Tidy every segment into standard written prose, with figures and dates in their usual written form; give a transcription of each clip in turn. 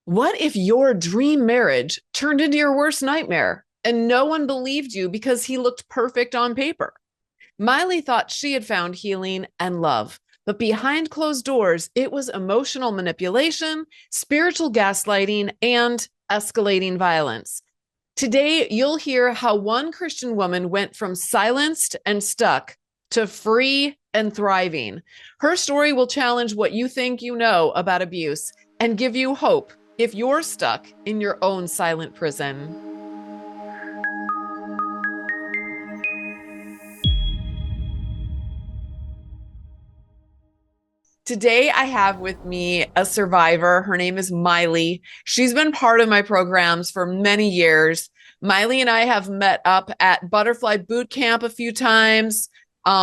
What if your dream marriage turned into your worst nightmare and no one believed you because he looked perfect on paper? Maile thought she had found healing and love, but behind closed doors, it was emotional manipulation, spiritual gaslighting, and escalating violence. Today, you'll hear how one Christian woman went from silenced and stuck to free and thriving. Her story will challenge what you think you know about abuse and give you hope if you're stuck in your own silent prison. Today, I have with me a survivor. Her name is Maile. She's been part of my programs for many years. Maile and I have met up at Butterfly Boot Camp a few times,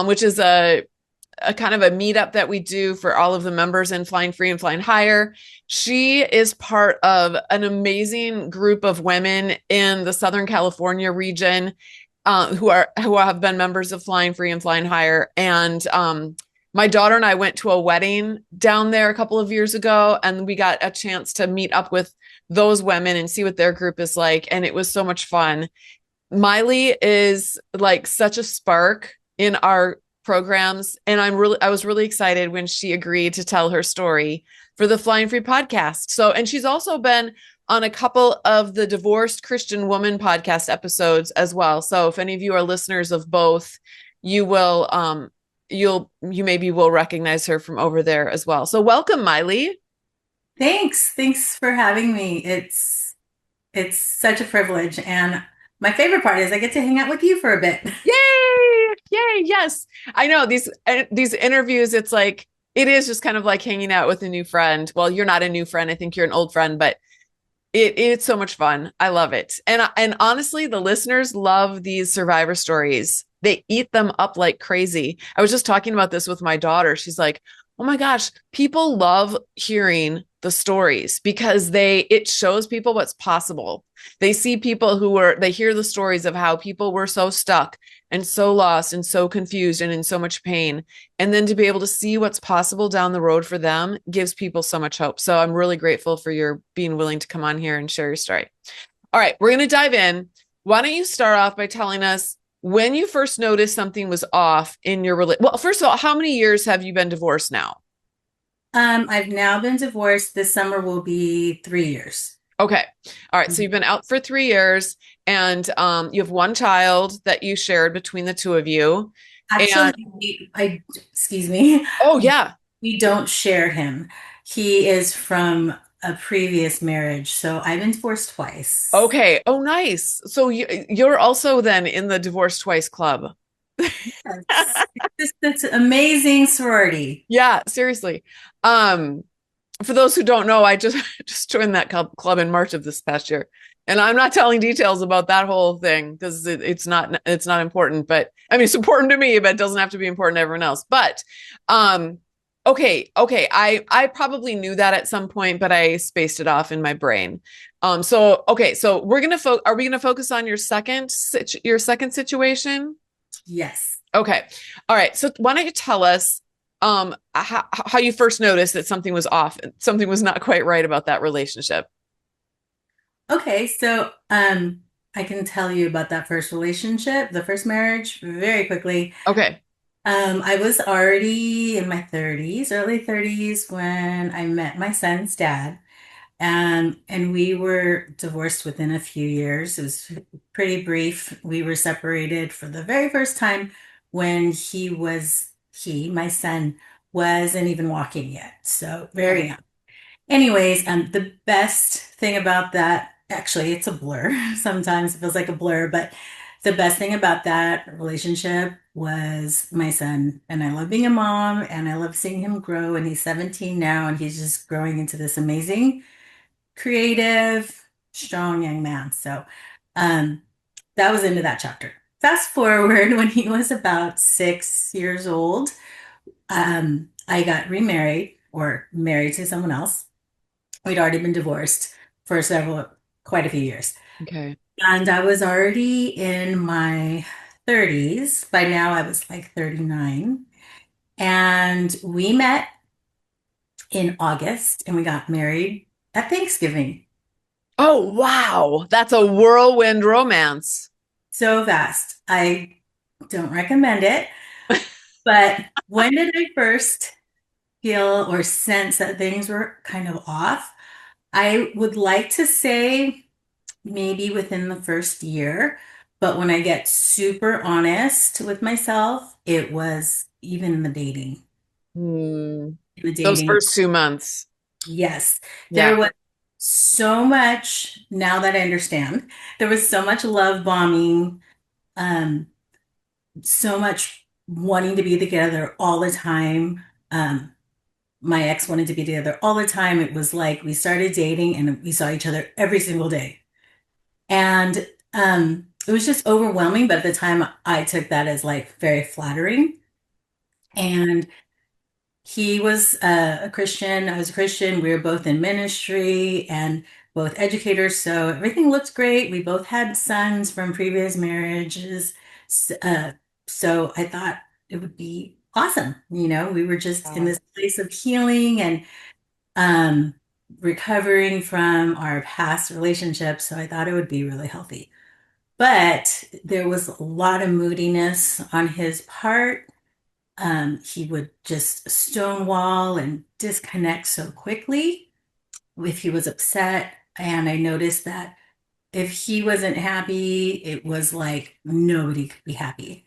which is a kind of a meetup that we do for all of the members in Flying Free and Flying Higher. She is part of an amazing group of women in the Southern California region who have been members of Flying Free and Flying Higher. And my daughter and I went to a wedding down there a couple of years ago, and we got a chance to meet up with those women and see what their group is like. And it was so much fun. Maile is like such a spark in our programs, and I was really excited when she agreed to tell her story for the Flying Free podcast. So, and she's also been on a couple of the Divorced Christian Woman podcast episodes as well. So if any of you are listeners of both, you will you maybe will recognize her from over there as well. So welcome, Maile. Thanks for having me. It's such a privilege, and my favorite part is I get to hang out with you for a bit. Yay! Yay! Yes, I know these interviews. It's like it is just kind of like hanging out with a new friend. Well, you're not a new friend. I think you're an old friend, but it's so much fun. I love it. And honestly, the listeners love these survivor stories. They eat them up like crazy. I was just talking about this with my daughter. She's like, "Oh my gosh, people love hearing the stories because it shows people what's possible. They see people they hear the stories of how people were so stuck and so lost and so confused and in so much pain. And then to be able to see what's possible down the road for them gives people so much hope. So I'm really grateful for your being willing to come on here and share your story. All right, we're going to dive in. Why don't you start off by telling us when you first noticed something was off in your relationship? Well, first of all, how many years have you been divorced now? I've now been divorced. This summer will be 3 years. Okay. All right. So you've been out for 3 years, and you have one child that you shared between the two of you. Actually, And excuse me, oh, yeah. we don't share him. He is from a previous marriage, so I've been divorced twice. Okay. Oh, nice. So you're also then in the Divorce Twice Club. Yes. It's amazing sorority. Yeah, seriously. Um, for those who don't know, I just just joined that club in March of this past year. And I'm not telling details about that whole thing because it's not important, but I mean it's important to me, but it doesn't have to be important to everyone else. But um okay, I probably knew that at some point, but I spaced it off in my brain. So okay, so are we gonna focus on your second situation? Yes. Okay. All right. So why don't you tell us how you first noticed that something was off, something was not quite right about that relationship? Okay, so I can tell you about that first relationship, the first marriage, very quickly. Okay. I was already in my 30s, early 30s, when I met my son's dad. And we were divorced within a few years. It was pretty brief. We were separated for the very first time when my son, wasn't even walking yet. So very Okay. young. Anyways, the best thing about that, actually, it's a blur. Sometimes it feels like a blur, but the best thing about that relationship was my son. And I love being a mom and I love seeing him grow. And he's 17 now and he's just growing into this amazing, creative, strong young man. So um, that was into that chapter. Fast forward when he was about 6 years old, I got remarried or married to someone else. We'd already been divorced for quite a few years. Okay. And I was already in my 30s. By now, I was like 39. And we met in August and we got married at Thanksgiving. Oh, wow. That's a whirlwind romance. So fast. I don't recommend it. But when did I first feel or sense that things were kind of off? I would like to say maybe within the first year, but when I get super honest with myself, it was even in the dating. Hmm. In the Those dating, first 2 months. yes, Yeah. there was so much, now that I understand, there was so much love bombing, um, so much wanting to be together all the time. My ex wanted to be together all the time. It was like we started dating and we saw each other every single day. And it was just overwhelming. But at the time, I took that as like very flattering. And he was a Christian. I was a Christian. We were both in ministry and both educators. So everything looked great. We both had sons from previous marriages. Uh, so I thought it would be awesome. You know, we were just in Wow. this place of healing and um, recovering from our past relationships. So I thought it would be really healthy. But there was a lot of moodiness on his part. He would just stonewall and disconnect so quickly if he was upset. And I noticed that if he wasn't happy, it was like nobody could be happy.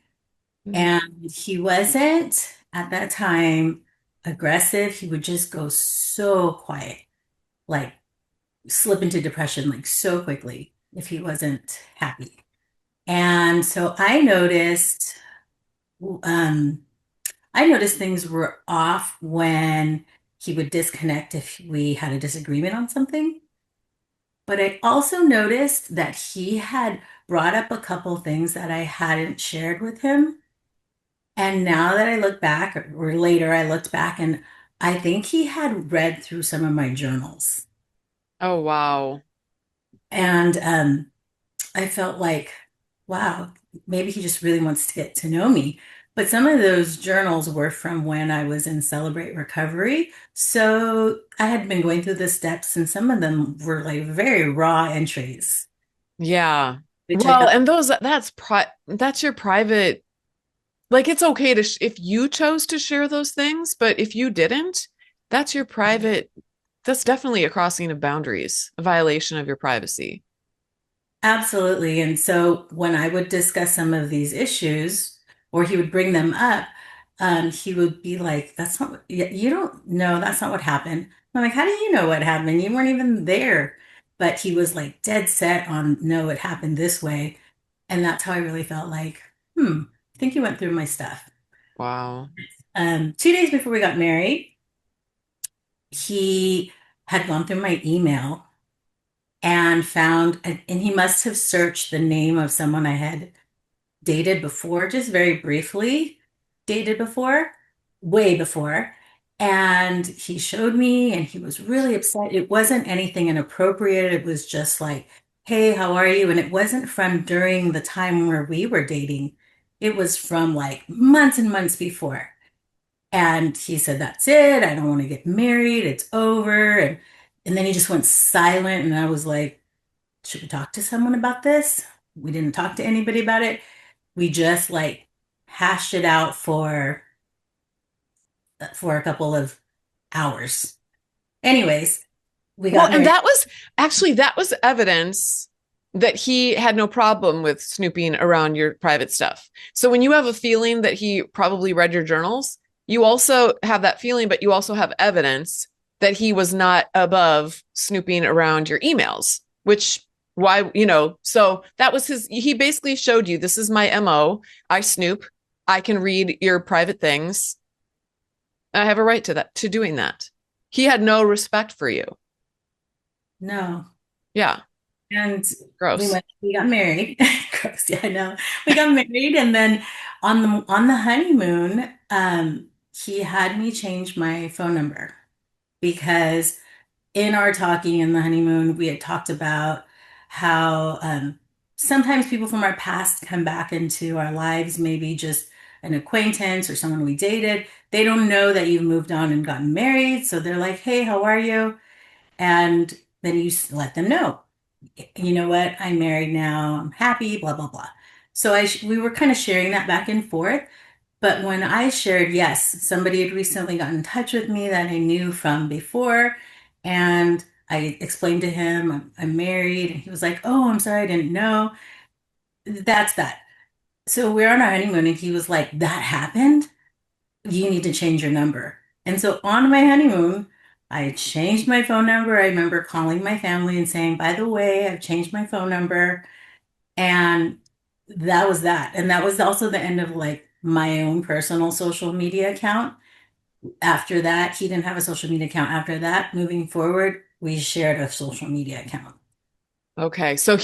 Mm. And he wasn't at that time aggressive. He would just go so quiet, like slip into depression like so quickly if he wasn't happy. And so um, I noticed things were off when he would disconnect if we had a disagreement on something. But I also noticed that he had brought up a couple things that I hadn't shared with him. And now that I look back, or later I looked back, and I think he had read through some of my journals. Oh, wow. And I felt like, wow, maybe he just really wants to get to know me. But some of those journals were from when I was in Celebrate Recovery. So I had been going through the steps, and some of them were like very raw entries, Yeah. which I Well, thought, and that's your private, like it's okay to if you chose to share those things, but if you didn't, that's your private, that's definitely a crossing of boundaries, a violation of your privacy. absolutely. And so when I would discuss some of these issues, or he would bring them up, he would be like, "That's not, you don't know, that's not what happened." I'm like, "How do you know what happened? You weren't even there." But he was like dead set on, "No, it happened this way." And that's how I really felt like, I think you went through my stuff. Wow. 2 days before we got married, he had gone through my email and found, and he must have searched the name of someone I had dated before, just very briefly dated before, way before. And he showed me and he was really upset. It wasn't anything inappropriate. It was just like, "Hey, how are you?" And it wasn't from during the time where we were dating. It was from like months and months before. And he said, "That's it. I don't want to get married. It's over." And then he just went silent. And I was like, "Should we talk to someone about this?" We didn't talk to anybody about it. We just like hashed it out for a couple of hours. Anyways, we Well, got and married. that was evidence that he had no problem with snooping around your private stuff. So when you have a feeling that he probably read your journals, you also have that feeling, but you also have evidence that he was not above snooping around your emails, which why, so that was he basically showed you this is my MO. I snoop. I can read your private things. I have a right to that, to doing that. He had no respect for you. No. Yeah. And Gross. we got married. Gross, yeah, I know. We got married and then on the honeymoon, he had me change my phone number because in our talking in the honeymoon, we had talked about how sometimes people from our past come back into our lives, maybe just an acquaintance or someone we dated. They don't know that you've moved on and gotten married. So they're like, "Hey, how are you?" And then let them know, you know what, I'm married now, I'm happy, blah, blah, blah. So we were kind of sharing that back and forth. But when I shared, yes, somebody had recently gotten in touch with me that I knew from before, and I explained to him I'm married, and he was like, "Oh, I'm sorry, I didn't know." That's that. So we're on our honeymoon, and he was like, "That happened? You need to change your number." And so on my honeymoon, I changed my phone number. I remember calling my family and saying, "By the way, I've changed my phone number." And that was that. And that was also the end of like my own personal social media account. After that, he didn't have a social media account. After that, moving forward, we shared a social media account. Okay. So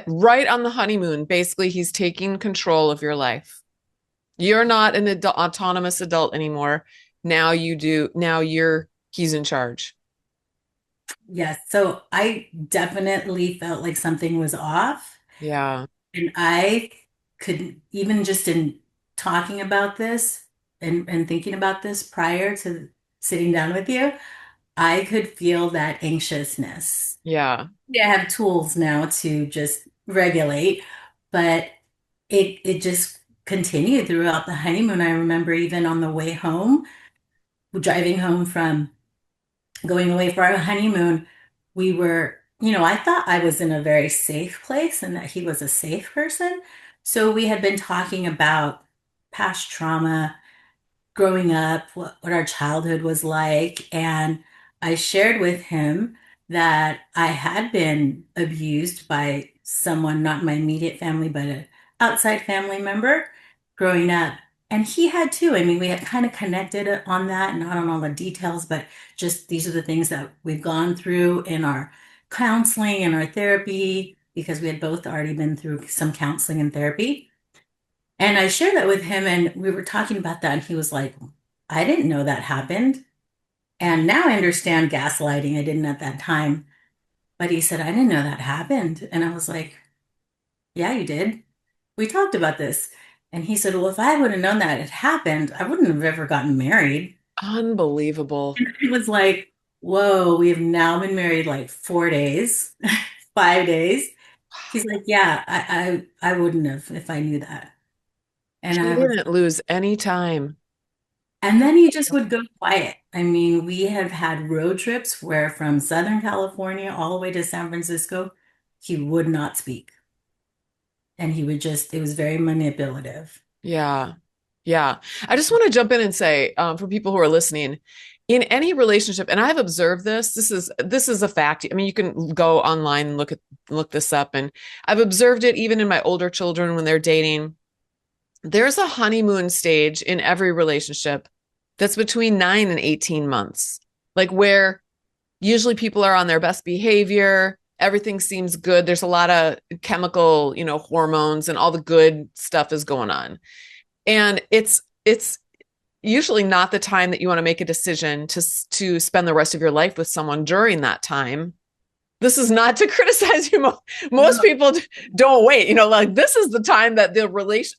right on the honeymoon, basically, he's taking control of your life. You're not an autonomous adult anymore. Now you do. Now he's in charge. Yes. So I definitely felt like something was off. Yeah. And I could, even just in talking about this and thinking about this prior to sitting down with you, I could feel that anxiousness. Yeah. Yeah, I have tools now to just regulate, but it just continued throughout the honeymoon. I remember even on the way home, driving home from going away for our honeymoon, we were, I thought I was in a very safe place and that he was a safe person. So we had been talking about past trauma, growing up, what our childhood was like. And I shared with him that I had been abused by someone, not my immediate family, but an outside family member growing up. And he had too. I mean, we had kind of connected on that, not on all the details, but just these are the things that we've gone through in our counseling and our therapy, because we had both already been through some counseling and therapy. And I shared that with him, and we were talking about that, and he was like, I didn't know that happened. And now I understand gaslighting. I didn't at that time. But he said, I didn't know that happened. And I was like, yeah, you did. We talked about this. And he said, well, if I would have known that it happened, I wouldn't have ever gotten married. Unbelievable. And it was like, whoa, we have now been married like 4 days, 5 days. He's like, yeah, I wouldn't have if I knew that. And He I was didn't lose any time. And then he just would go quiet. I mean, we have had road trips where from Southern California all the way to San Francisco, he would not speak. And he would just, it was very manipulative. Yeah. Yeah. I just want to jump in and say, for people who are listening, in any relationship, and I've observed this, this is a fact. I mean, you can go online and look this up, and I've observed it even in my older children when they're dating. There's a honeymoon stage in every relationship that's between 9 and 18 months, like where usually people are on their best behavior. Everything seems good. There's a lot of chemical, hormones and all the good stuff is going on. And it's usually not the time that you want to make a decision to spend the rest of your life with someone during that time. This is not to criticize you. Most No, people don't wait. Like this is the time that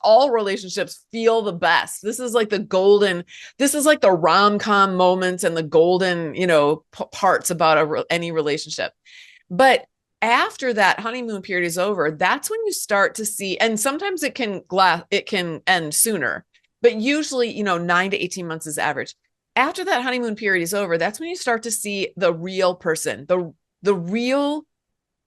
all relationships feel the best. This is like the golden. This is like the rom-com moments and the golden, parts about any relationship. But after that honeymoon period is over, that's when you start to see, and sometimes it can end sooner, but usually, 9 to 18 months is average. After that honeymoon period is over, that's when you start to see the real person, the real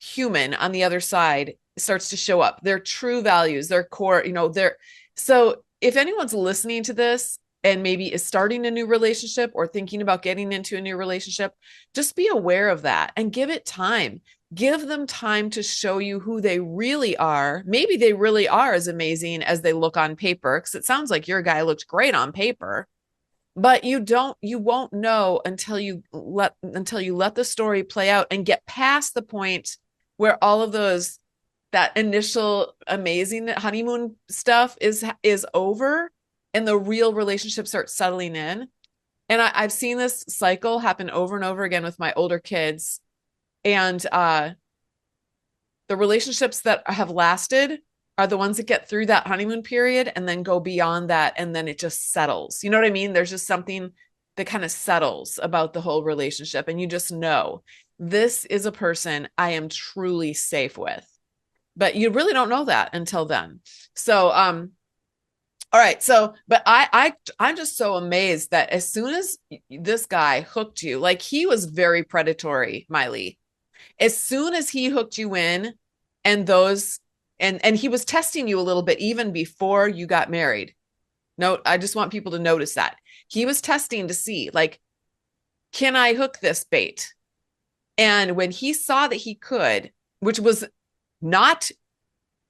human on the other side starts to show up, their true values, their core, their so if anyone's listening to this and maybe is starting a new relationship or thinking about getting into a new relationship, just be aware of that and give it time. Give them time to show you who they really are. Maybe they really are as amazing as they look on paper, because it sounds like your guy looked great on paper, but you won't know until you let the story play out and get past the point where all of that initial amazing honeymoon stuff is over and the real relationship starts settling in. And I've seen this cycle happen over and over again with my older kids. And the relationships that have lasted are the ones that get through that honeymoon period and then go beyond that. And then it just settles. You know what I mean? There's just something that kind of settles about the whole relationship. And you just know. this is a person I am truly safe with. But you really don't know that until then. So, all right. So, but I'm just so amazed that as soon as this guy hooked you, like he was very predatory, Miley. As soon as he hooked you in, and those, and he was testing you a little bit even before you got married. No, I just want people to notice that he was testing to see, like, can I hook this bait? And when he saw that he could, which was not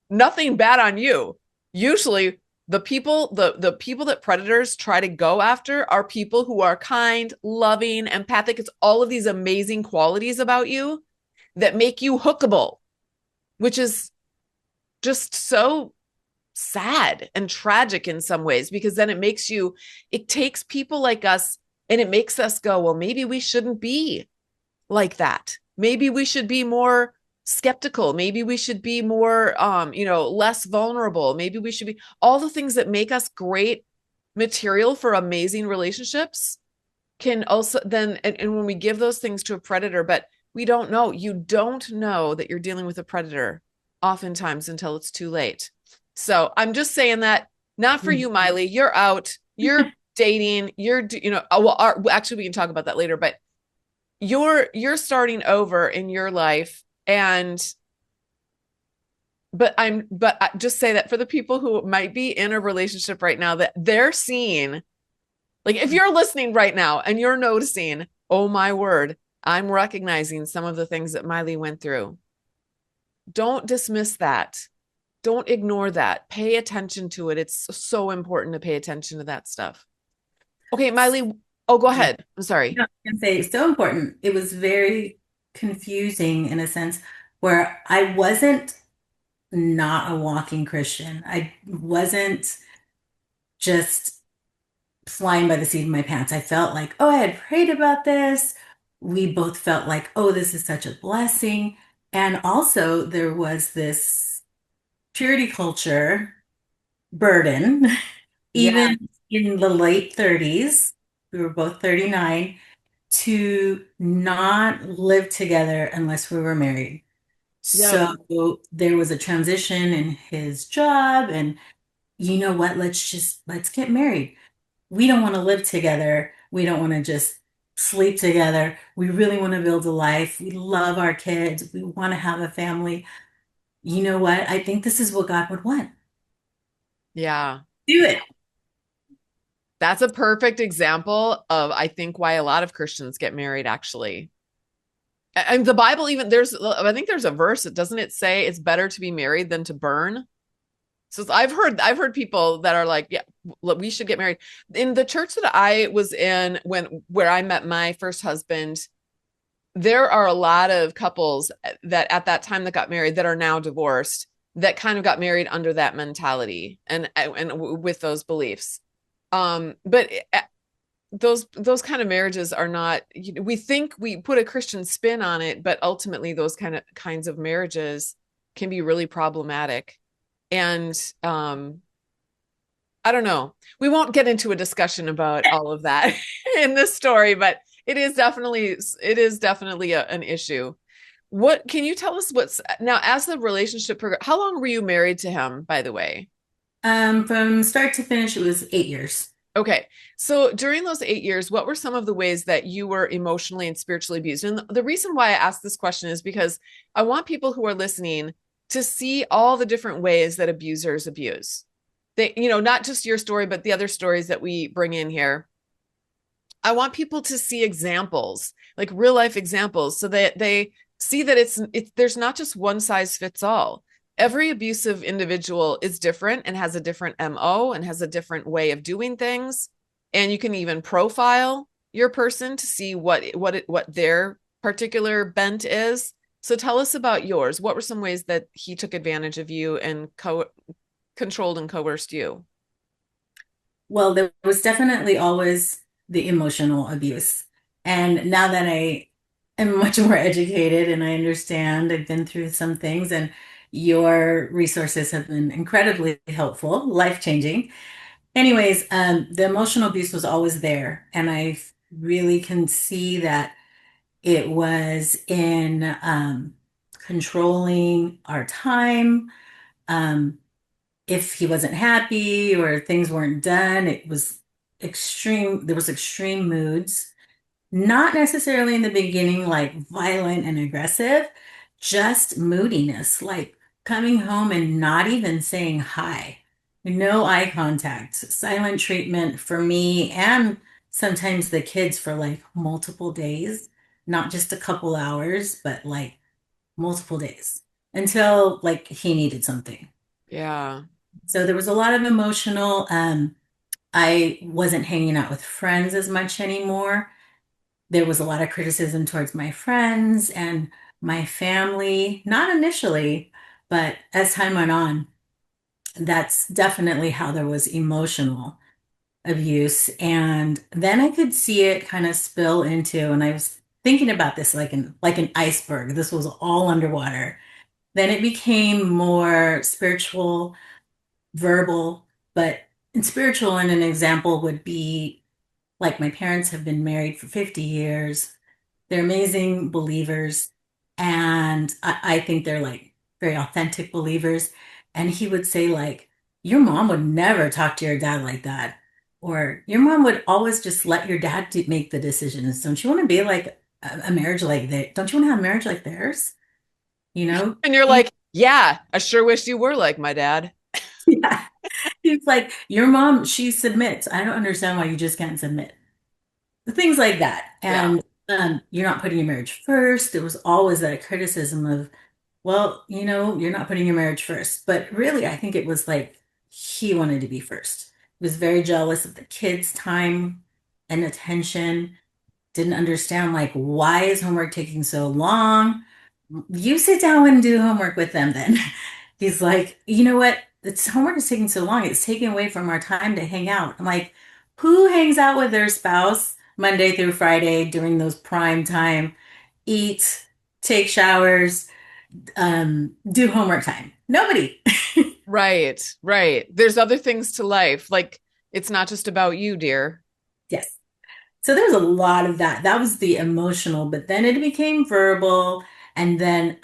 nothing bad on you. Usually the people that predators try to go after are people who are kind, loving, empathic. It's all of these amazing qualities about you that make you hookable, which is just so sad and tragic in some ways, because then it takes people like us and it makes us go, well, maybe we shouldn't be like that. Maybe we should be more skeptical. Maybe we should be more, less vulnerable. Maybe we should be all the things that make us great material for amazing relationships can also then, and when we give those things to a predator, but you don't know that you're dealing with a predator oftentimes until it's too late. So I'm just saying that not for you, Miley. You're out. You're dating. Actually, we can talk about that later, but you're starting over in your life, and but I just say that for the people who might be in a relationship right now, that they're seeing, like, if you're listening right now and you're noticing, oh my word, I'm recognizing some of the things that Miley went through. Don't dismiss that. Don't ignore that. Pay attention to it. It's so important to pay attention to that stuff. Okay, Miley. Oh, go Yeah. ahead. I'm sorry. No, I can say it's so important. It was very confusing in a sense where I wasn't not a walking Christian. I wasn't just flying by the seat of my pants. I felt like, oh, I had prayed about this. We both felt like, oh, this is such a blessing. And also, there was this purity culture burden, Yeah. even in the late 30s. We were both 39 to not live together unless we were married. Yeah. So there was a transition in his job, and you know what? Let's get married. We don't want to live together. We don't want to just sleep together. We really want to build a life. We love our kids. We want to have a family. You know what? I think this is what God would want. Yeah. Do it. That's a perfect example of, I think, why a lot of Christians get married, actually. And the Bible, even I think there's a verse that doesn't it say it's better to be married than to burn? So I've heard people that are like, yeah, we should get married. In the church that I was in where I met my first husband, there are a lot of couples that at that time that got married that are now divorced that kind of got married under that mentality and with those beliefs. But those kind of marriages are not, we think we put a Christian spin on it, but ultimately those kinds of marriages can be really problematic. And I don't know. We won't get into a discussion about all of that in this story, but it is definitely an issue. What can you tell us what's now as the relationship how long were you married to him, by the way? From start to finish, it was 8 years. Okay. So during those 8 years, what were some of the ways that you were emotionally and spiritually abused? And the reason why I asked this question is because I want people who are listening to see all the different ways that abusers abuse. They, not just your story, but the other stories that we bring in here. I want people to see examples, like real life examples, so that they see that there's not just one size fits all. Every abusive individual is different and has a different MO and has a different way of doing things. And you can even profile your person to see what their particular bent is. So tell us about yours. What were some ways that he took advantage of you and controlled and coerced you? Well, there was definitely always the emotional abuse. And now that I am much more educated and I understand, I've been through some things, and your resources have been incredibly helpful, life-changing. Anyways, the emotional abuse was always there. And I really can see that It was in controlling our time. Um, if he wasn't happy or things weren't done, it was extreme. There was extreme moods. Not necessarily in the beginning, like violent and aggressive, just moodiness, like coming home and not even saying hi. No eye contact, silent treatment for me and sometimes the kids for like multiple days, not just a couple hours, but like multiple days until like he needed something. Yeah. So there was a lot of emotional, I wasn't hanging out with friends as much anymore. There was a lot of criticism towards my friends and my family, not initially, but as time went on, that's definitely how there was emotional abuse. And then I could see it kind of spill into, and I was thinking about this like an iceberg. This was all underwater. Then it became more spiritual, verbal, but in spiritual, and an example would be like my parents have been married for 50 years. They're amazing believers. And I think they're like very authentic believers. And he would say, like, your mom would never talk to your dad like that. Or your mom would always just let your dad make the decisions. Don't you want to be like a marriage like that? Don't you want to have a marriage like theirs? You know? And you're like, yeah, I sure wish you were like my dad. Yeah. He's like, your mom, she submits. I don't understand why you just can't submit. Things like that. Yeah. And you're not putting your marriage first. There was always that criticism of, well, you're not putting your marriage first. But really, I think it was like he wanted to be first. He was very jealous of the kids' time and attention. Didn't understand like why is homework taking so long? You sit down and do homework with them then. He's like, you know what? It's homework is taking so long. It's taking away from our time to hang out. I'm like, who hangs out with their spouse Monday through Friday during those prime time, eat, take showers, do homework time? Nobody. Right. Right. There's other things to life. Like it's not just about you, dear. Yes. So there was a lot of that. That was the emotional, but then it became verbal. And then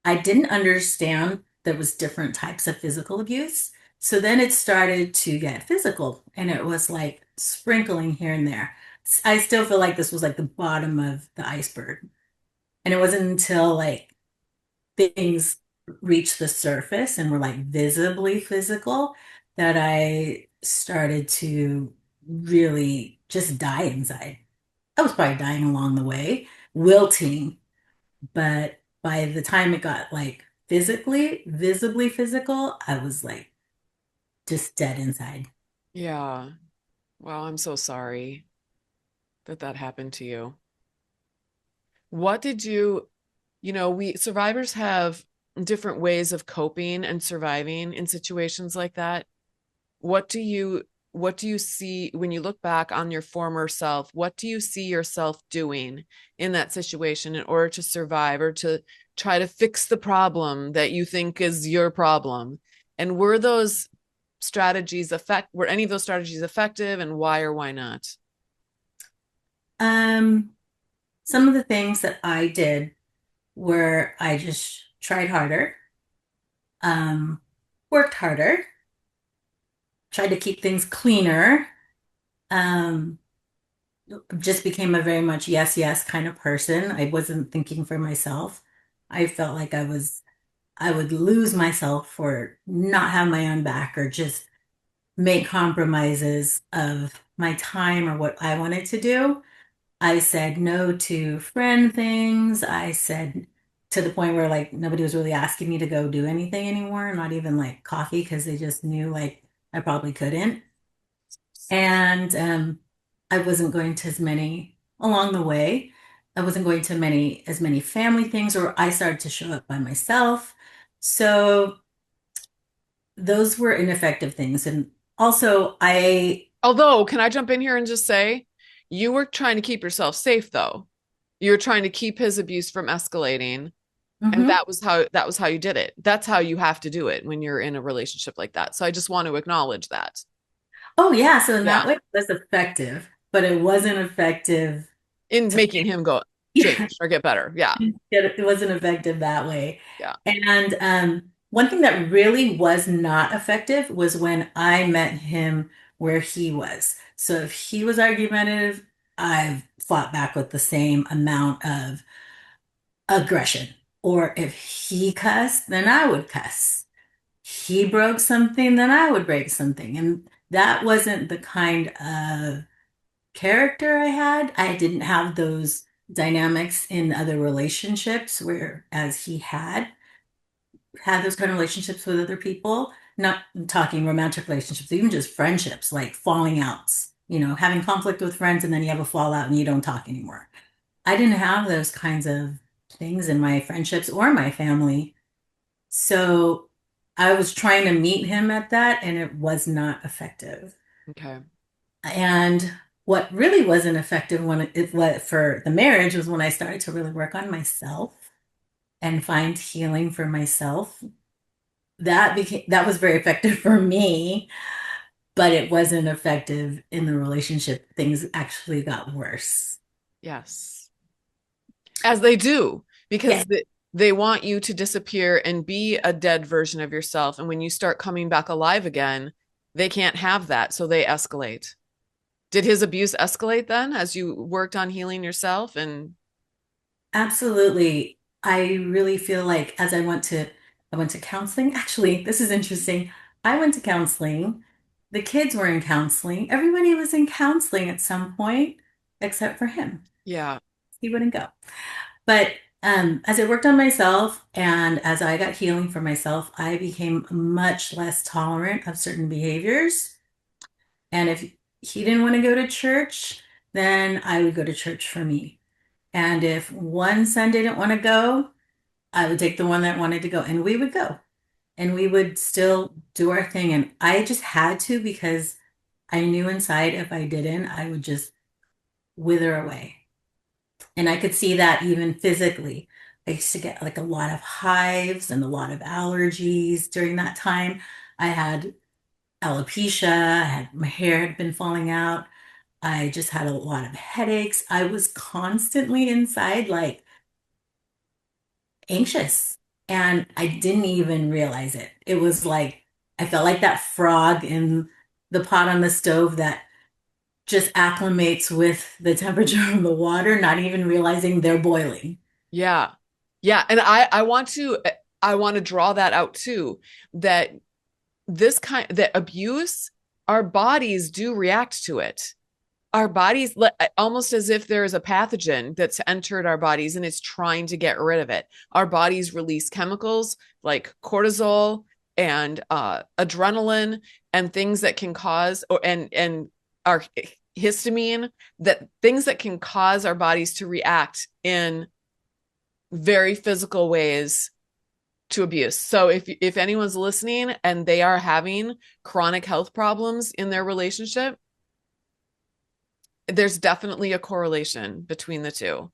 I didn't understand there was different types of physical abuse. So then it started to get physical and it was like sprinkling here and there. I still feel like this was like the bottom of the iceberg. And it wasn't until like things reached the surface and were like visibly physical that I started to really just die inside. I was probably dying along the way, wilting, but by the time it got like physically, visibly physical, I was like just dead inside. Yeah. Well, I'm so sorry that that happened to you. What did we survivors have different ways of coping and surviving in situations like that. What do you what do you see when you look back on your former self? What do you see yourself doing in that situation in order to survive or to try to fix the problem that you think is your problem? And were any of those strategies effective and why or why not? Um, some of the things that I did were I just tried harder, um, worked harder, tried to keep things cleaner, um, just became a very much yes, yes kind of person. I wasn't thinking for myself. I felt like I would lose myself for not have my own back or just make compromises of my time or what I wanted to do. I said no to friend things. I said to the point where like nobody was really asking me to go do anything anymore, not even like coffee because they just knew like I probably couldn't. And I wasn't going to as many along the way. I wasn't going to many as many family things, or I started to show up by myself. So those were ineffective things. And also, Although, can I jump in here and just say, you were trying to keep yourself safe though. You were trying to keep his abuse from escalating, and mhm. that was how you did it. That's how you have to do it when you're in a relationship like that. So I just want to acknowledge that. Oh yeah, so in that Yeah. way it was effective, but it wasn't effective In to making him go. change or get better. Yeah. It wasn't effective that way. Yeah. And one thing that really was not effective was when I met him where he was. So if he was argumentative, I fought back with the same amount of aggression. Or if he cussed, then I would cuss. He broke something, then I would break something. And that wasn't the kind of character I had. I didn't have those dynamics in other relationships, whereas he had those kind of relationships with other people, not talking romantic relationships, even just friendships, like falling outs, having conflict with friends and then you have a fallout and you don't talk anymore. I didn't have those kinds of things in my friendships or my family. So I was trying to meet him at that and it was not effective. Okay. And what really wasn't effective when it was for the marriage was when I started to really work on myself and find healing for myself. That was very effective for me, but it wasn't effective in the relationship. Things actually got worse. Yes. As they do, because Yes, they want you to disappear and be a dead version of yourself. And when you start coming back alive again, they can't have that. So they escalate. Did his abuse escalate then as you worked on healing yourself? And absolutely. I really feel like as I went to counseling. Actually, this is interesting. I went to counseling. The kids were in counseling. Everybody was in counseling at some point, except for him. yeah, He wouldn't go. But as I worked on myself and as I got healing for myself, I became much less tolerant of certain behaviors. And if he didn't want to go to church, then I would go to church for me. And if one son didn't want to go, I would take the one that wanted to go, and we would go. And we would still do our thing. And I just had to because I knew inside if I didn't, I would just wither away. And I could see that even physically. I used to get like a lot of hives and a lot of allergies during that time. I had alopecia, my hair had been falling out. I just had a lot of headaches. I was constantly inside, like anxious, and I didn't even realize it. It was like I felt like that frog in the pot on the stove that just acclimates with the temperature of the water, not even realizing they're boiling. yeah, yeah. And I want to draw that out too, that that abuse, our bodies do react to it. Our bodies, almost as if there is a pathogen that's entered our bodies and it's trying to get rid of it. Our bodies release chemicals like cortisol and adrenaline and things that can cause, or and our histamine, that things that can cause our bodies to react in very physical ways to abuse. So if anyone's listening and they are having chronic health problems in their relationship, there's definitely a correlation between the two.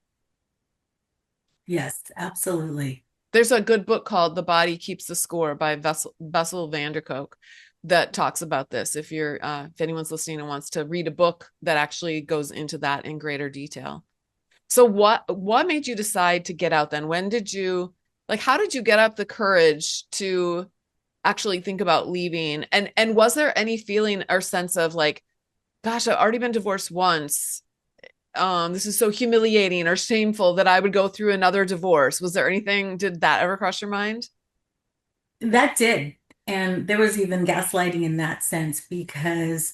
Yes, absolutely. There's a good book called The Body Keeps the Score by Bessel van der Kolk that talks about this. If anyone's listening and wants to read a book that actually goes into that in greater detail. So what made you decide to get out then? When did you how did you get up the courage to actually think about leaving? And was there any feeling or sense of like, gosh, I've already been divorced once. This is so humiliating or shameful that I would go through another divorce. Was there anything, did that ever cross your mind? That did. And there was even gaslighting in that sense because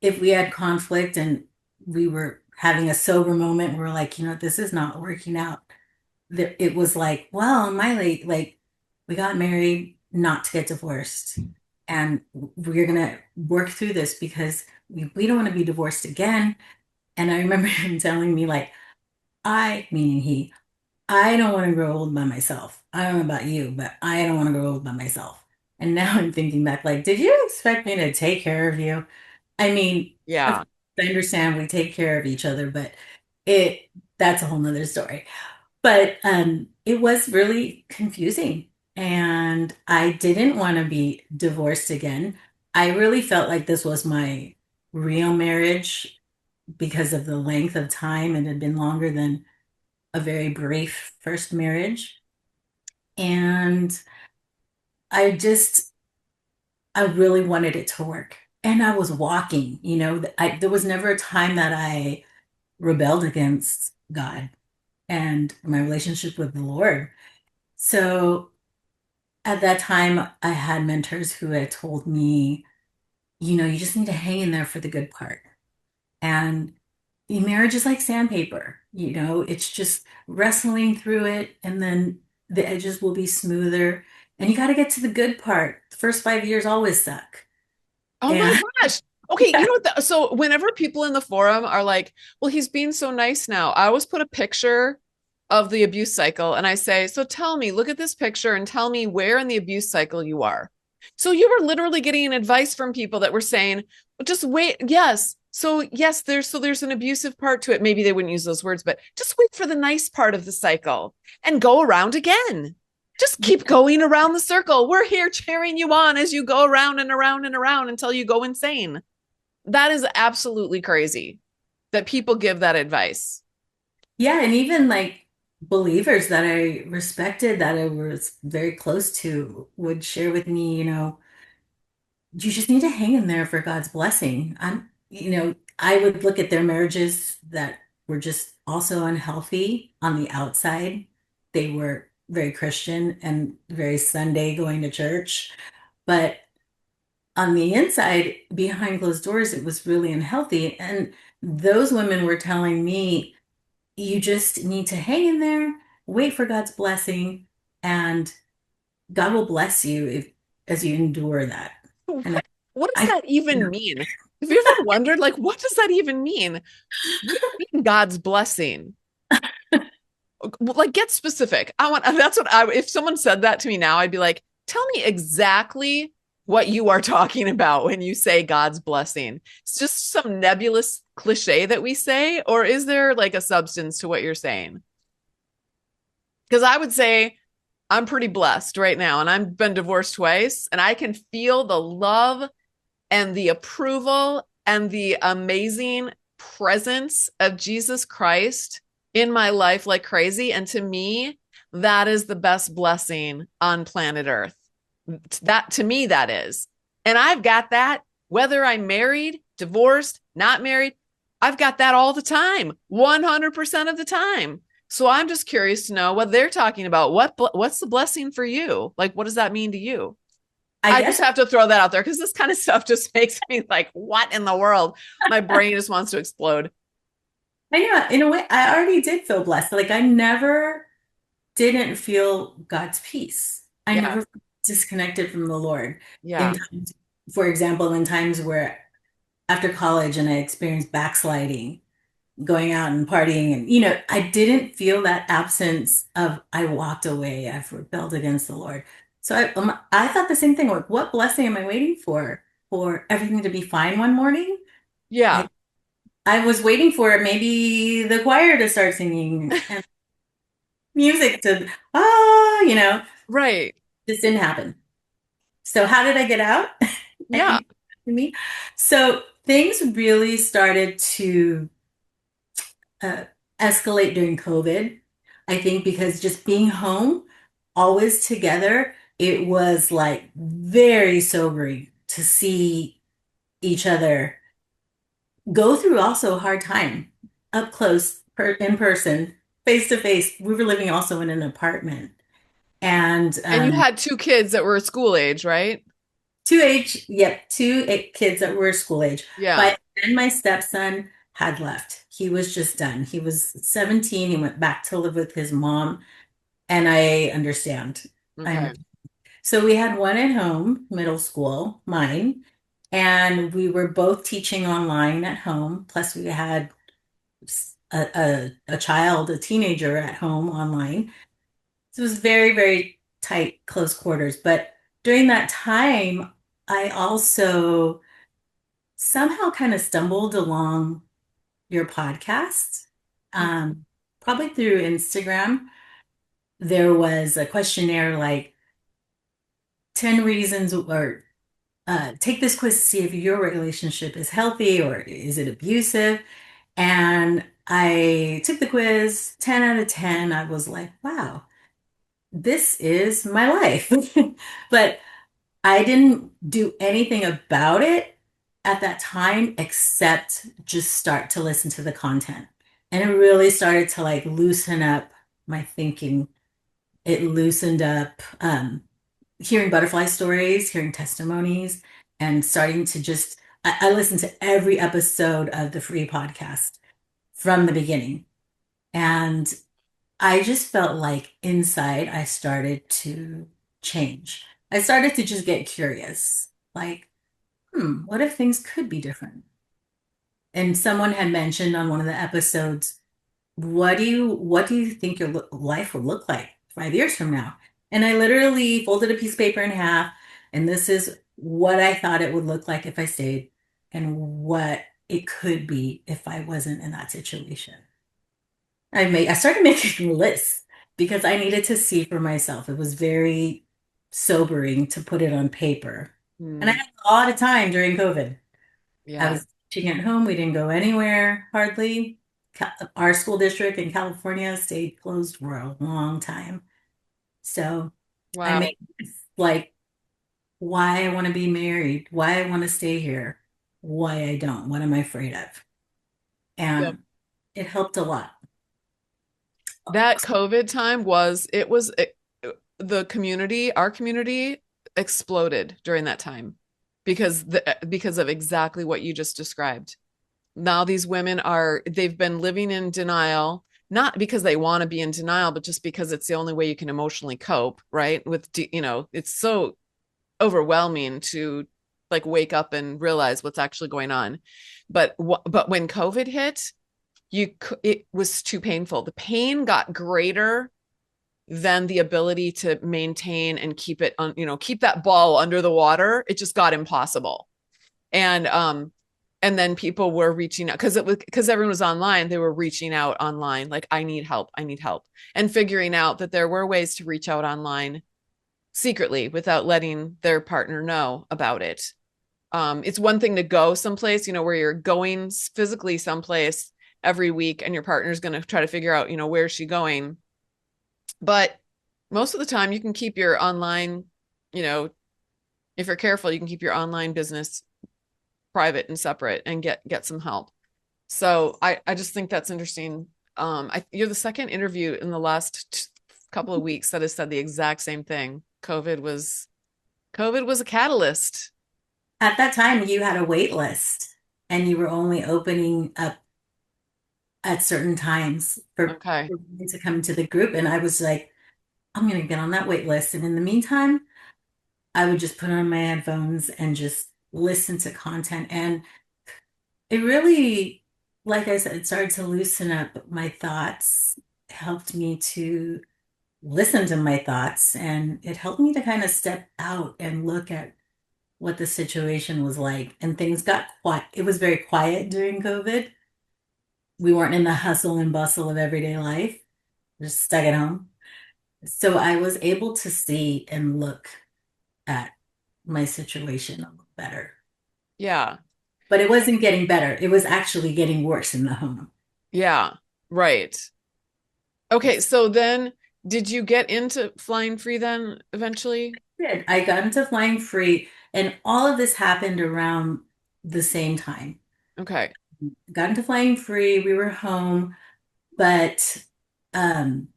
if we had conflict and we were having a sober moment, we're like, this is not working out. It was like, well, like, we got married not to get divorced. And we're going to work through this because we don't want to be divorced again. And I remember him telling me, like, meaning he, I don't want to grow old by myself. I don't know about you, but I don't want to grow old by myself. And now I'm thinking back, like, did you expect me to take care of you? I mean, of Yeah. course, I understand we take care of each other, but it that's a whole nother story. But it was really confusing. And I didn't want to be divorced again. I really felt like this was my real marriage because of the length of time. It had been longer than a very brief first marriage. And I just, I really wanted it to work. And I was walking, there was never a time that I rebelled against God and my relationship with the Lord. So at that time, I had mentors who had told me, you just need to hang in there for the good part. And marriage is like sandpaper, it's just wrestling through it, and then the edges will be smoother. And you got to get to the good part. The first 5 years always suck. Oh my And gosh. Okay, you yeah. know what? So whenever people in the forum are like, "Well, he's being so nice now," I always put a picture of the abuse cycle and I say, "So tell me, look at this picture and tell me where in the abuse cycle you are." So you were literally getting advice from people that were saying, "Well, just wait. Yes. So yes, there's an abusive part to it. Maybe they wouldn't use those words, but just wait for the nice part of the cycle and go around again. Just keep going around the circle. We're here cheering you on as you go around and around and around until you go insane." That is absolutely crazy that people give that advice. Yeah, and even like believers that I respected, that I was very close to, would share with me, you just need to hang in there for God's blessing. I would look at their marriages that were just also unhealthy on the outside. They were very Christian and very Sunday going to church. But on the inside, behind closed doors, it was really unhealthy. And those women were telling me, you just need to hang in there, wait for God's blessing, and God will bless you as you endure that. And What what does I, that even mean? Have you ever wondered, like, what does that even mean? What do you mean God's blessing? Like, get specific. I want, that's what I, if someone said that to me now, I'd be like, tell me exactly what you are talking about when you say God's blessing. It's just some nebulous cliche that we say, or is there like a substance to what you're saying? Because I would say I'm pretty blessed right now, and I've been divorced twice, and I can feel the love and the approval and the amazing presence of Jesus Christ in my life like crazy. And to me, that is the best blessing on planet Earth. That to me, that is. And I've got that whether I'm married, divorced, not married. I've got that all the time, 100% of the time. So I'm just curious to know what they're talking about. What's the blessing for you? Like, what does that mean to you? I I just guess have to throw that out there because this kind of stuff just makes me like, what in the world? My brain just wants to explode. I know in a way I already did feel blessed. Like I never didn't feel God's peace. I Yeah. never disconnected from the Lord in Yeah. times, for example, in times where after college and I experienced backsliding, going out and partying, and I didn't feel that absence of I walked away, I've rebelled against the Lord. So I thought the same thing, like what blessing am I waiting for everything to be fine one morning? Yeah. I I was waiting for maybe the choir to start singing and music to Right. this didn't happen. So how did I get out? I Yeah. think to me. So things really started to uh, escalate during COVID. I think because just being home, always together, it was like very sobering to see each other go through also a hard time up close, in person, face to face. We were living also in an apartment, and And you had two kids that were school age, right? two kids that were school age. Yeah. By then, my stepson had left. He was just done. He was 17. He went back to live with his mom, and I understand. I Okay. understand. So we had one at home, middle school, mine, and we were both teaching online at home. Plus, we had a child, a teenager at home online. So it was very, very tight, close quarters. But during that time, I also somehow kind of stumbled along your podcast, um, probably through Instagram. There was a questionnaire like 10 reasons or take this quiz to see if your relationship is healthy or is it abusive. And I took the quiz, 10 out of 10. I was like, wow, this is my life. But I didn't do anything about it at that time except just start to listen to the content. And it really started to like loosen up my thinking. It loosened up hearing butterfly stories, hearing testimonies, and starting to just, I listened to every episode of the free podcast from the beginning. And I just felt like inside I started to change. I started to just get curious. Like, what if things could be different? And someone had mentioned on one of the episodes, what do you think your life would look like 5 years from now? And I literally folded a piece of paper in half, and this is what I thought it would look like if I stayed, and what it could be if I wasn't in that situation. I started making lists because I needed to see for myself. It was very sobering to put it on paper. And I Hmm. had a lot of time during COVID. I Yeah. was teaching at home. We didn't go anywhere hardly. Our school district in California stayed closed for a long time. So I Wow. made lists like why I want to be married, why I want to stay here, why I don't, what am I afraid of? Yep. And it helped a lot. That COVID time the community, our community exploded during that time because of exactly what you just described. Now these women they've been living in denial, not because they want to be in denial, but just because it's the only way you can emotionally cope, right? It's so overwhelming to like wake up and realize what's actually going on. But when COVID hit, it was too painful. The pain got greater than the ability to maintain and keep that ball under the water. It just got impossible. And then people were reaching out because everyone was online. They were reaching out online like, I need help, I need help, and figuring out that there were ways to reach out online secretly without letting their partner know about it. It's one thing to go someplace, where you're going physically someplace every week and your partner's going to try to figure out, where's she going. But most of the time you can keep your online, you know, if you're careful, you can keep your online business private and separate and get some help. So I just think that's interesting. You're the second interview in the last couple of weeks that has said the exact same thing. COVID was a catalyst. At that time, you had a wait list and you were only opening up at certain times Okay. for women to come into the group. And I was like, I'm going to get on that wait list. And in the meantime, I would just put on my headphones and just listen to content. And it really, like I said, it started to loosen up my thoughts, helped me to listen to my thoughts, and it helped me to kind of step out and look at what the situation was like. And things got quiet. It was very quiet during COVID. We weren't in the hustle and bustle of everyday life, just stuck at home. So I was able to see and look at my situation a little better. Yeah. But it wasn't getting better. It was actually getting worse in the home. Yeah. Right. Okay. So then did you get into flying free then eventually? I got into flying free, and all of this happened around the same time. Okay. Got into flying free, we were home, but um,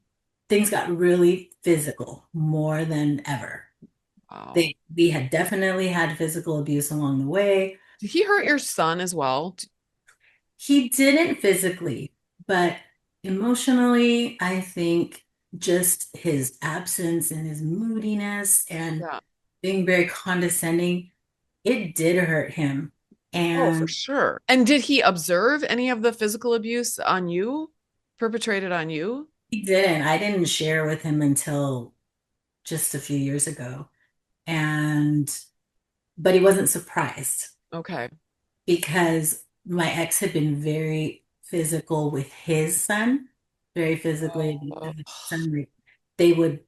things got really physical more than ever. Wow. We had definitely had physical abuse along the way. Did he hurt your son as well? He didn't physically, but emotionally, I think just his absence and his moodiness and Yeah. being very condescending, it did hurt him. Oh, for And sure. And did he observe any of the physical abuse on you, perpetrated on you? he didn't. I didn't share with him until just a few years ago. And, but he wasn't surprised Okay. because my ex had been very physical with his son, very physically Oh, with his son. They would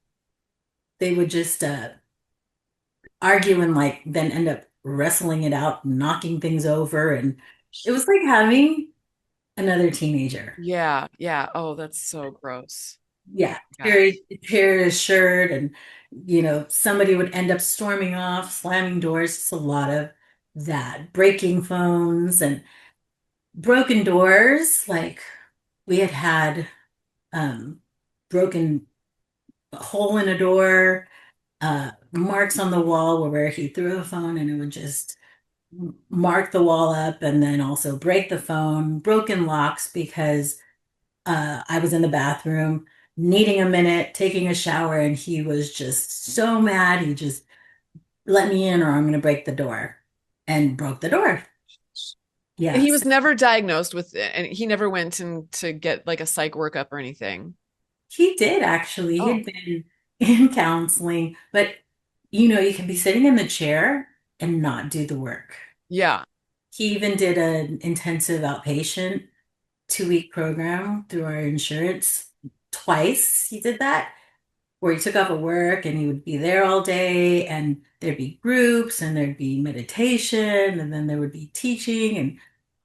they would just argue and like then end up wrestling it out, knocking things over, and it was like having another teenager. Yeah, yeah. Oh, that's so gross. Oh Yeah, my gosh. tear his shirt, and somebody would end up storming off, slamming doors. It's a lot of that, breaking phones and broken doors. Like we had um, broken a hole in a door, marks on the wall where he threw a phone, and it would just mark the wall up, and then also break the phone, broken locks because I was in the bathroom needing a minute, taking a shower, and he was just so mad. He just let me in or I'm going to break the door and broke the door. And he Yes, was never diagnosed with it, and he never went in to get like a psych workup or anything. he did actually. Oh, He'd been in counseling, but you can be sitting in the chair and not do the work. yeah. He even did an intensive outpatient 2-week program through our insurance. Twice he did that, where he took off of work and he would be there all day, and there'd be groups and there'd be meditation and then there would be teaching, and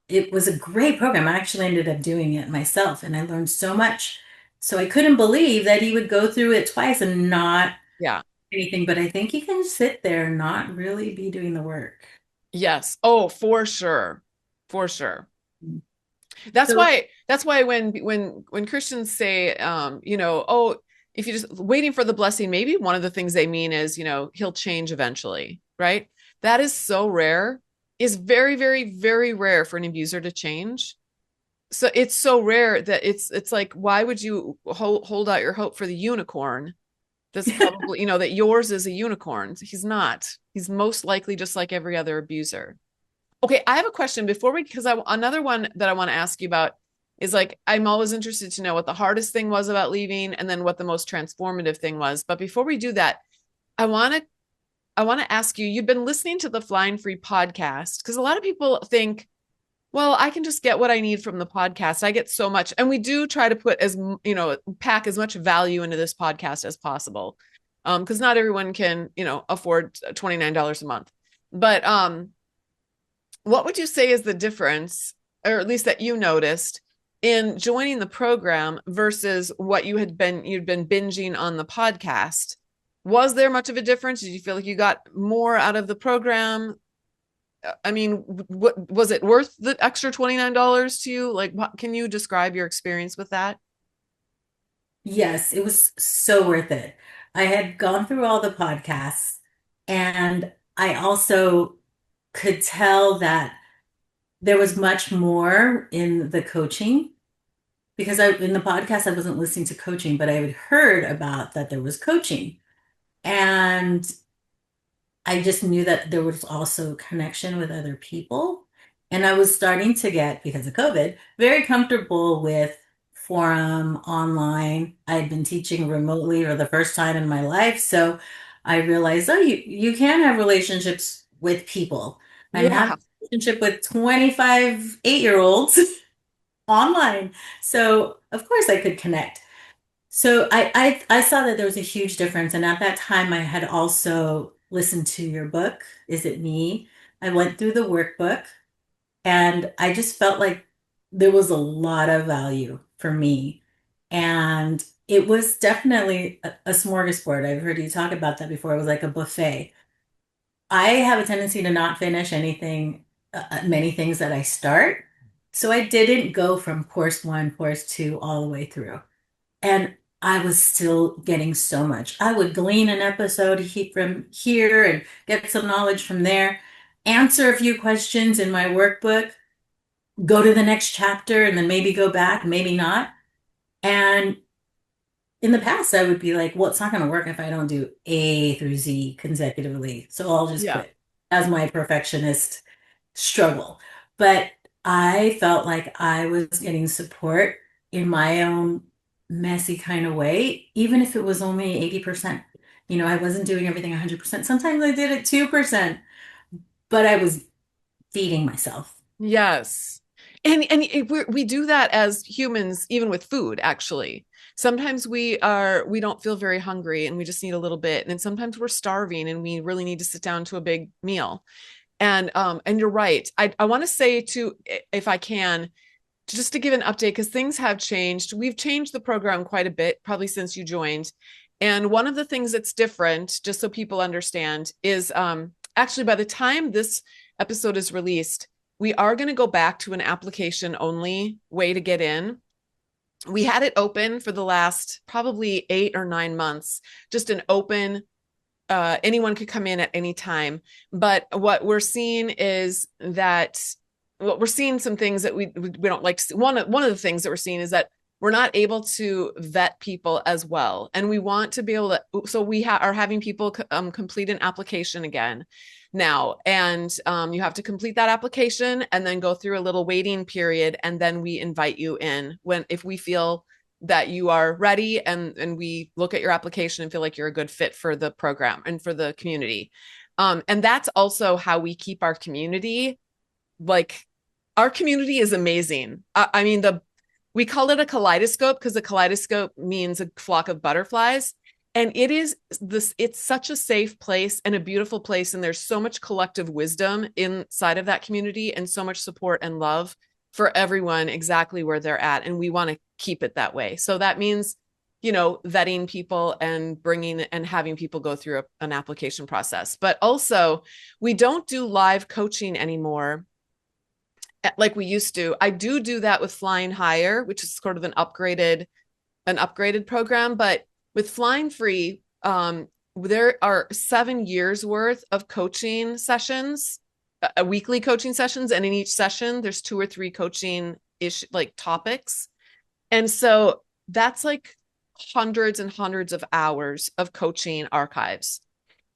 it was a great program. I actually ended up doing it myself and I learned so much. So I couldn't believe that he would go through it twice and not Yeah. anything, but I think he can sit there and not really be doing the work. Yes. Oh, for sure. For sure. That's So why when Christians say oh, if you're just waiting for the blessing, maybe one of the things they mean is, he'll change eventually, right? That is so rare. Is very, very, very rare for an abuser to change. So it's so rare that it's like, why would you hold out your hope for the unicorn? That's probably, that yours is a unicorn. He's not. He's most likely just like every other abuser. Okay, I have a question before we, because another one that I want to ask you about is like, I'm always interested to know what the hardest thing was about leaving and then what the most transformative thing was. But before we do that, I want to I want to ask you, you've been listening to the Flying Free podcast because a lot of people think, well, I can just get what I need from the podcast. I get so much. And we do try to put pack as much value into this podcast as possible. Because not everyone can, afford $29 a month. But what would you say is the difference, or at least that you noticed, in joining the program versus what you'd been binging on the podcast? Was there much of a difference? Did you feel like you got more out of the program? I mean, what was it worth the extra $29 to you? Like, what, can you describe your experience with that? yes, it was so worth it. I had gone through all the podcasts, and I also could tell that there was much more in the coaching, because in the podcast I wasn't listening to coaching, but I had heard about that there was coaching. And I just knew that there was also connection with other people. And I was starting to get, because of COVID, very comfortable with forum online. I had been teaching remotely for the first time in my life. So I realized, oh, you can have relationships with people. I'm having Yeah. a relationship with 25 8-year-olds online. So of course I could connect. So I saw that there was a huge difference. And at that time, I had also listened to your book, Is It Me? I went through the workbook, and I just felt like there was a lot of value for me. And it was definitely a smorgasbord. I've heard you talk about that before. It was like a buffet. I have a tendency to not finish anything, many things that I start. So I didn't go from course one, course two, all the way through. And I was still getting so much. I would glean an episode from here and get some knowledge from there, answer a few questions in my workbook, go to the next chapter, and then maybe go back, maybe not. And in the past, I would be like, well, it's not going to work if I don't do A through Z consecutively. So I'll just Yeah. quit as my perfectionist struggle. But I felt like I was getting support in my own messy kind of way, even if it was only 80%. I wasn't doing everything 100%. Sometimes I did it 2%, but I was feeding myself. Yes. We do that as humans, even with food, actually. Sometimes we don't feel very hungry and we just need a little bit. And then sometimes we're starving and we really need to sit down to a big meal. And you're right. I want to say, too, if I can, just to give an update, because things have changed. We've changed the program quite a bit, probably since you joined. And one of the things that's different, just so people understand, is actually by the time this episode is released, we are going to go back to an application only way to get in. We had it open for the last probably 8 or 9 months, just an open, anyone could come in at any time. But what we're seeing some things that we don't like. One of the things that we're seeing is that we're not able to vet people as well, and we want to be able to. So are having people complete an application again now, and you have to complete that application and then go through a little waiting period, and then we invite you in when if we feel that you are ready, and we look at your application and feel like you're a good fit for the program and for the community. And that's also how we keep our community, like, our community is amazing. I mean, we call it a kaleidoscope because a kaleidoscope means a flock of butterflies. And it's such a safe place and a beautiful place. And there's so much collective wisdom inside of that community and so much support and love for everyone exactly where they're at. And we want to keep it that way. So that means, vetting people and bringing and having people go through an application process. But also, we don't do live coaching anymore like we used to. I do that with Flying Higher, which is sort of an upgraded program. But with Flying Free, there are 7 years worth of coaching sessions, weekly coaching sessions, and in each session, there's 2 or 3 coaching ish like topics, and so that's like hundreds and hundreds of hours of coaching archives,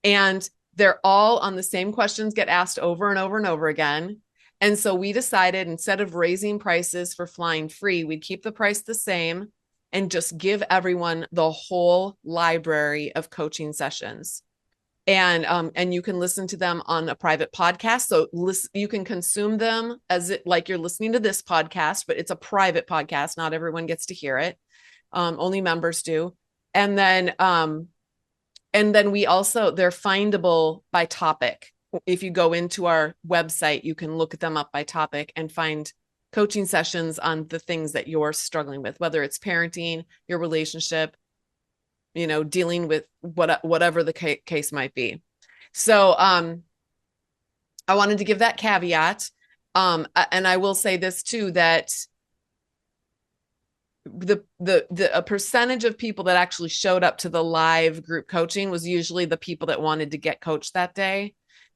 and they're all on the same questions, get asked over and over and over again. And so we decided, instead of raising prices for Flying Free, we'd keep the price the same and just give everyone the whole library of coaching sessions. And you can listen to them on a private podcast. So you can consume them as it like you're listening to this podcast, but it's a private podcast. Not everyone gets to hear it. Only members do. And then we also, they're findable by topic. If you go into our website, you can look them up by topic and find coaching sessions on the things that you're struggling with, whether it's parenting, your relationship, dealing with whatever the case might be. So I wanted to give that caveat. And I will say this too, that a percentage of people that actually showed up to the live group coaching was usually the people that wanted to get coached that day.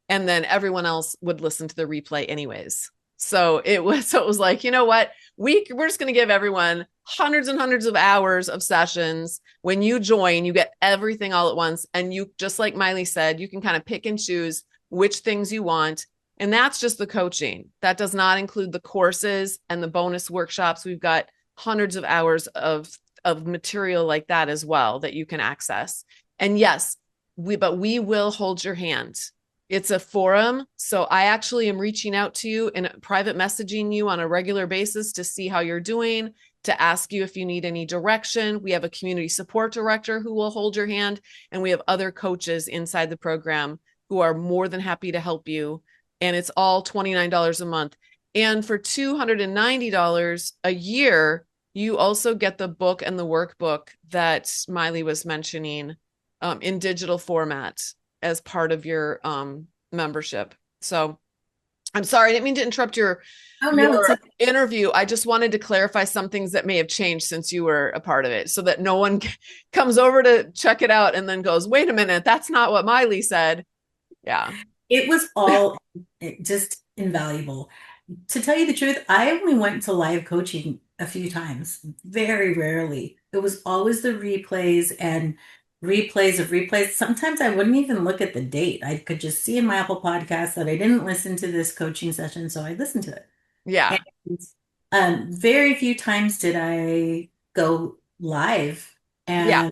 And then everyone else would listen to the replay anyways. So it was like, you know what? We're just going to give everyone hundreds and hundreds of hours of sessions. When you join, you get everything all at once. And you, just like Maile said, you can kind of pick and choose which things you want. And that's just the coaching. That does not include the courses and the bonus workshops. We've got hundreds of hours of material like that as well that you can access. And yes, we will hold your hand. It's a forum. So I actually am reaching out to you and private messaging you on a regular basis to see how you're doing, to ask you if you need any direction. We have a community support director who will hold your hand, and we have other coaches inside the program who are more than happy to help you. And it's all $29 a month. And for $290 a year, you also get the book and the workbook that Maile was mentioning in digital format as part of your membership. So I'm sorry, I didn't mean to interrupt your Oh no, it's okay. interview. I just wanted to clarify some things that may have changed since you were a part of it, so that no one comes over to check it out and then goes, wait a minute, that's not what Maile said. Yeah. It was all just invaluable. To tell you the truth, I only went to live coaching a few times, very rarely. It was always the replays and replays of replays. Sometimes I wouldn't even look at the date. I could just see in my Apple Podcast that I didn't listen to this coaching session, so I listened to it. Yeah. And very few times did I go live. Yeah.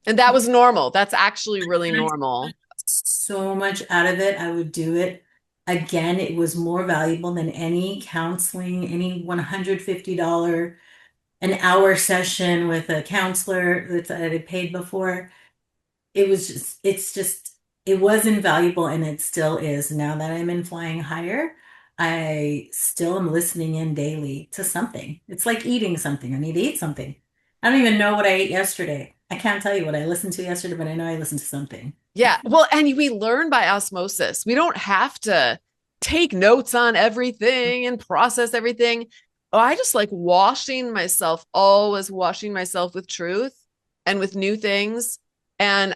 And And that was normal. That's actually really I normal. got so much out of it. I would do it again. It was more valuable than any counseling, any $150 an hour session with a counselor that I had paid before. It was invaluable, and it still is now that I'm in Flying Higher. I still am listening in daily to something. It's like eating something. I need to eat something. I don't even know what I ate yesterday. I can't tell you what I listened to yesterday, but I know I listened to something. Yeah. Well, and we learn by osmosis. We don't have to take notes on everything and process everything. Oh, I just like washing myself, always washing myself with truth and with new things. And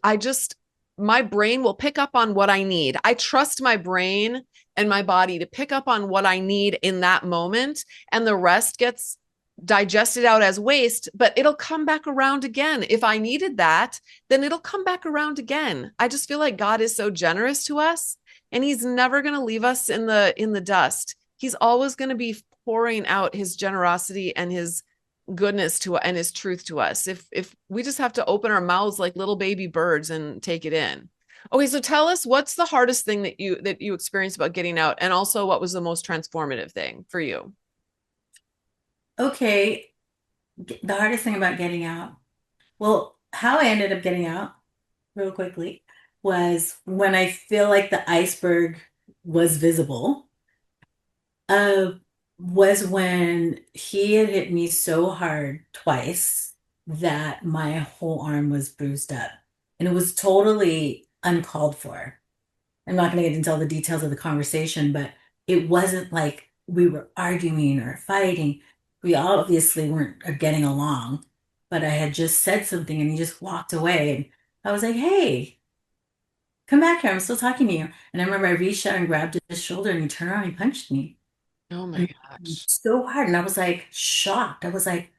my brain will pick up on what I need. I trust my brain and my body to pick up on what I need in that moment. And the rest gets digested out as waste, but it'll come back around again. If I needed that, then it'll come back around again. I just feel like God is so generous to us and he's never going to leave us in the dust. He's always going to be pouring out his generosity and his goodness to and his truth to us. If we just have to open our mouths like little baby birds and take it in. Okay, so tell us what's the hardest thing that you experienced about getting out and also what was the most transformative thing for you? Okay, the hardest thing about getting out. Well, how I ended up getting out real quickly was when I feel like the iceberg was visible, uh, was when he had hit me so hard twice that my whole arm was bruised up. And it was totally uncalled for. I'm not going to get into all the details of the conversation, but it wasn't like we were arguing or fighting. We obviously weren't getting along, but I had just said something and he just walked away. And I was like, hey, come back here. I'm still talking to you. And I remember I reached out and grabbed his shoulder and he turned around and he punched me. Oh my And gosh. so hard. And I was like shocked. I was like,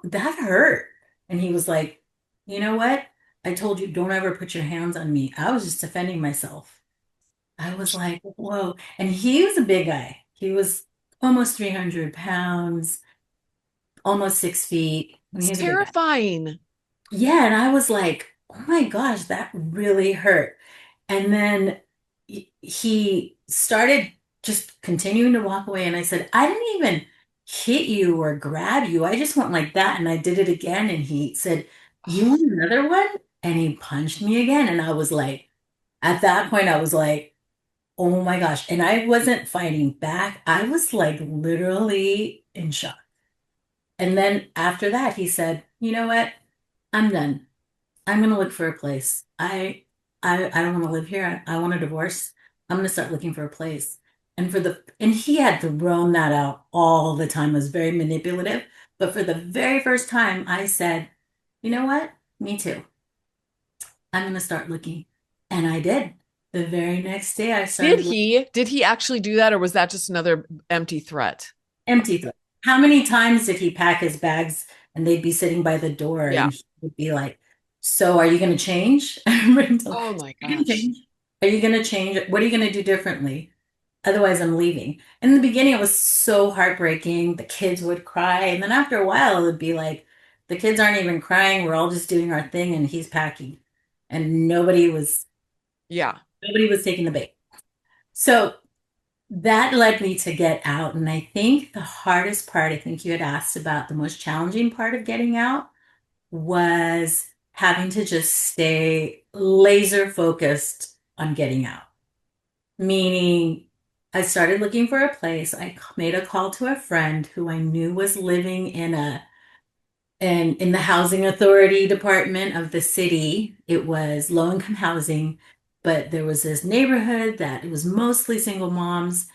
that hurt. And he was like, you know what? I told you, don't ever put your hands on me. I was just defending myself. I was like, whoa. And he was a big guy. He was almost 300 pounds, almost 6 feet. I mean, It's he was a big guy. terrifying. Yeah. And I was like, oh my gosh, that really hurt. And then he started just continuing to walk away. And I said, I didn't even hit you or grab you. I just went like that. And I did it again. And he said, you Oh, want another one? And he punched me again. And I was like, at that point, I was like, oh my gosh. And I wasn't fighting back. I was like literally in shock. And then after that, he said, you know what? I'm done. I'm gonna look for a place. I don't want to live here. I want a divorce. I'm gonna start looking for a place. And he had thrown that out all the time. It was very manipulative. But for the very first time, I said, you know what? Me too. I'm gonna start looking. And I did. The very next day I did started looking. he actually do that or was that just another empty threat? Empty threat. How many times did he pack his bags and they'd be sitting by the door Yeah. and he would be like, so are you going to change? I remember him telling, Oh my are you going to gosh. change? Are you going to change? What are you going to do differently? Otherwise, I'm leaving. In the beginning, it was so heartbreaking. The kids would cry. And then after a while, it would be like, the kids aren't even crying. We're all just doing our thing and he's packing. And Yeah. nobody was taking the bait. So that led me to get out. And I think the hardest part, I think you had asked about the most challenging part of getting out was having to just stay laser focused on getting out. Meaning, I started looking for a place. I made a call to a friend who I knew was living in the housing authority department of the city. It was low income housing, but there was this neighborhood that it was mostly single moms.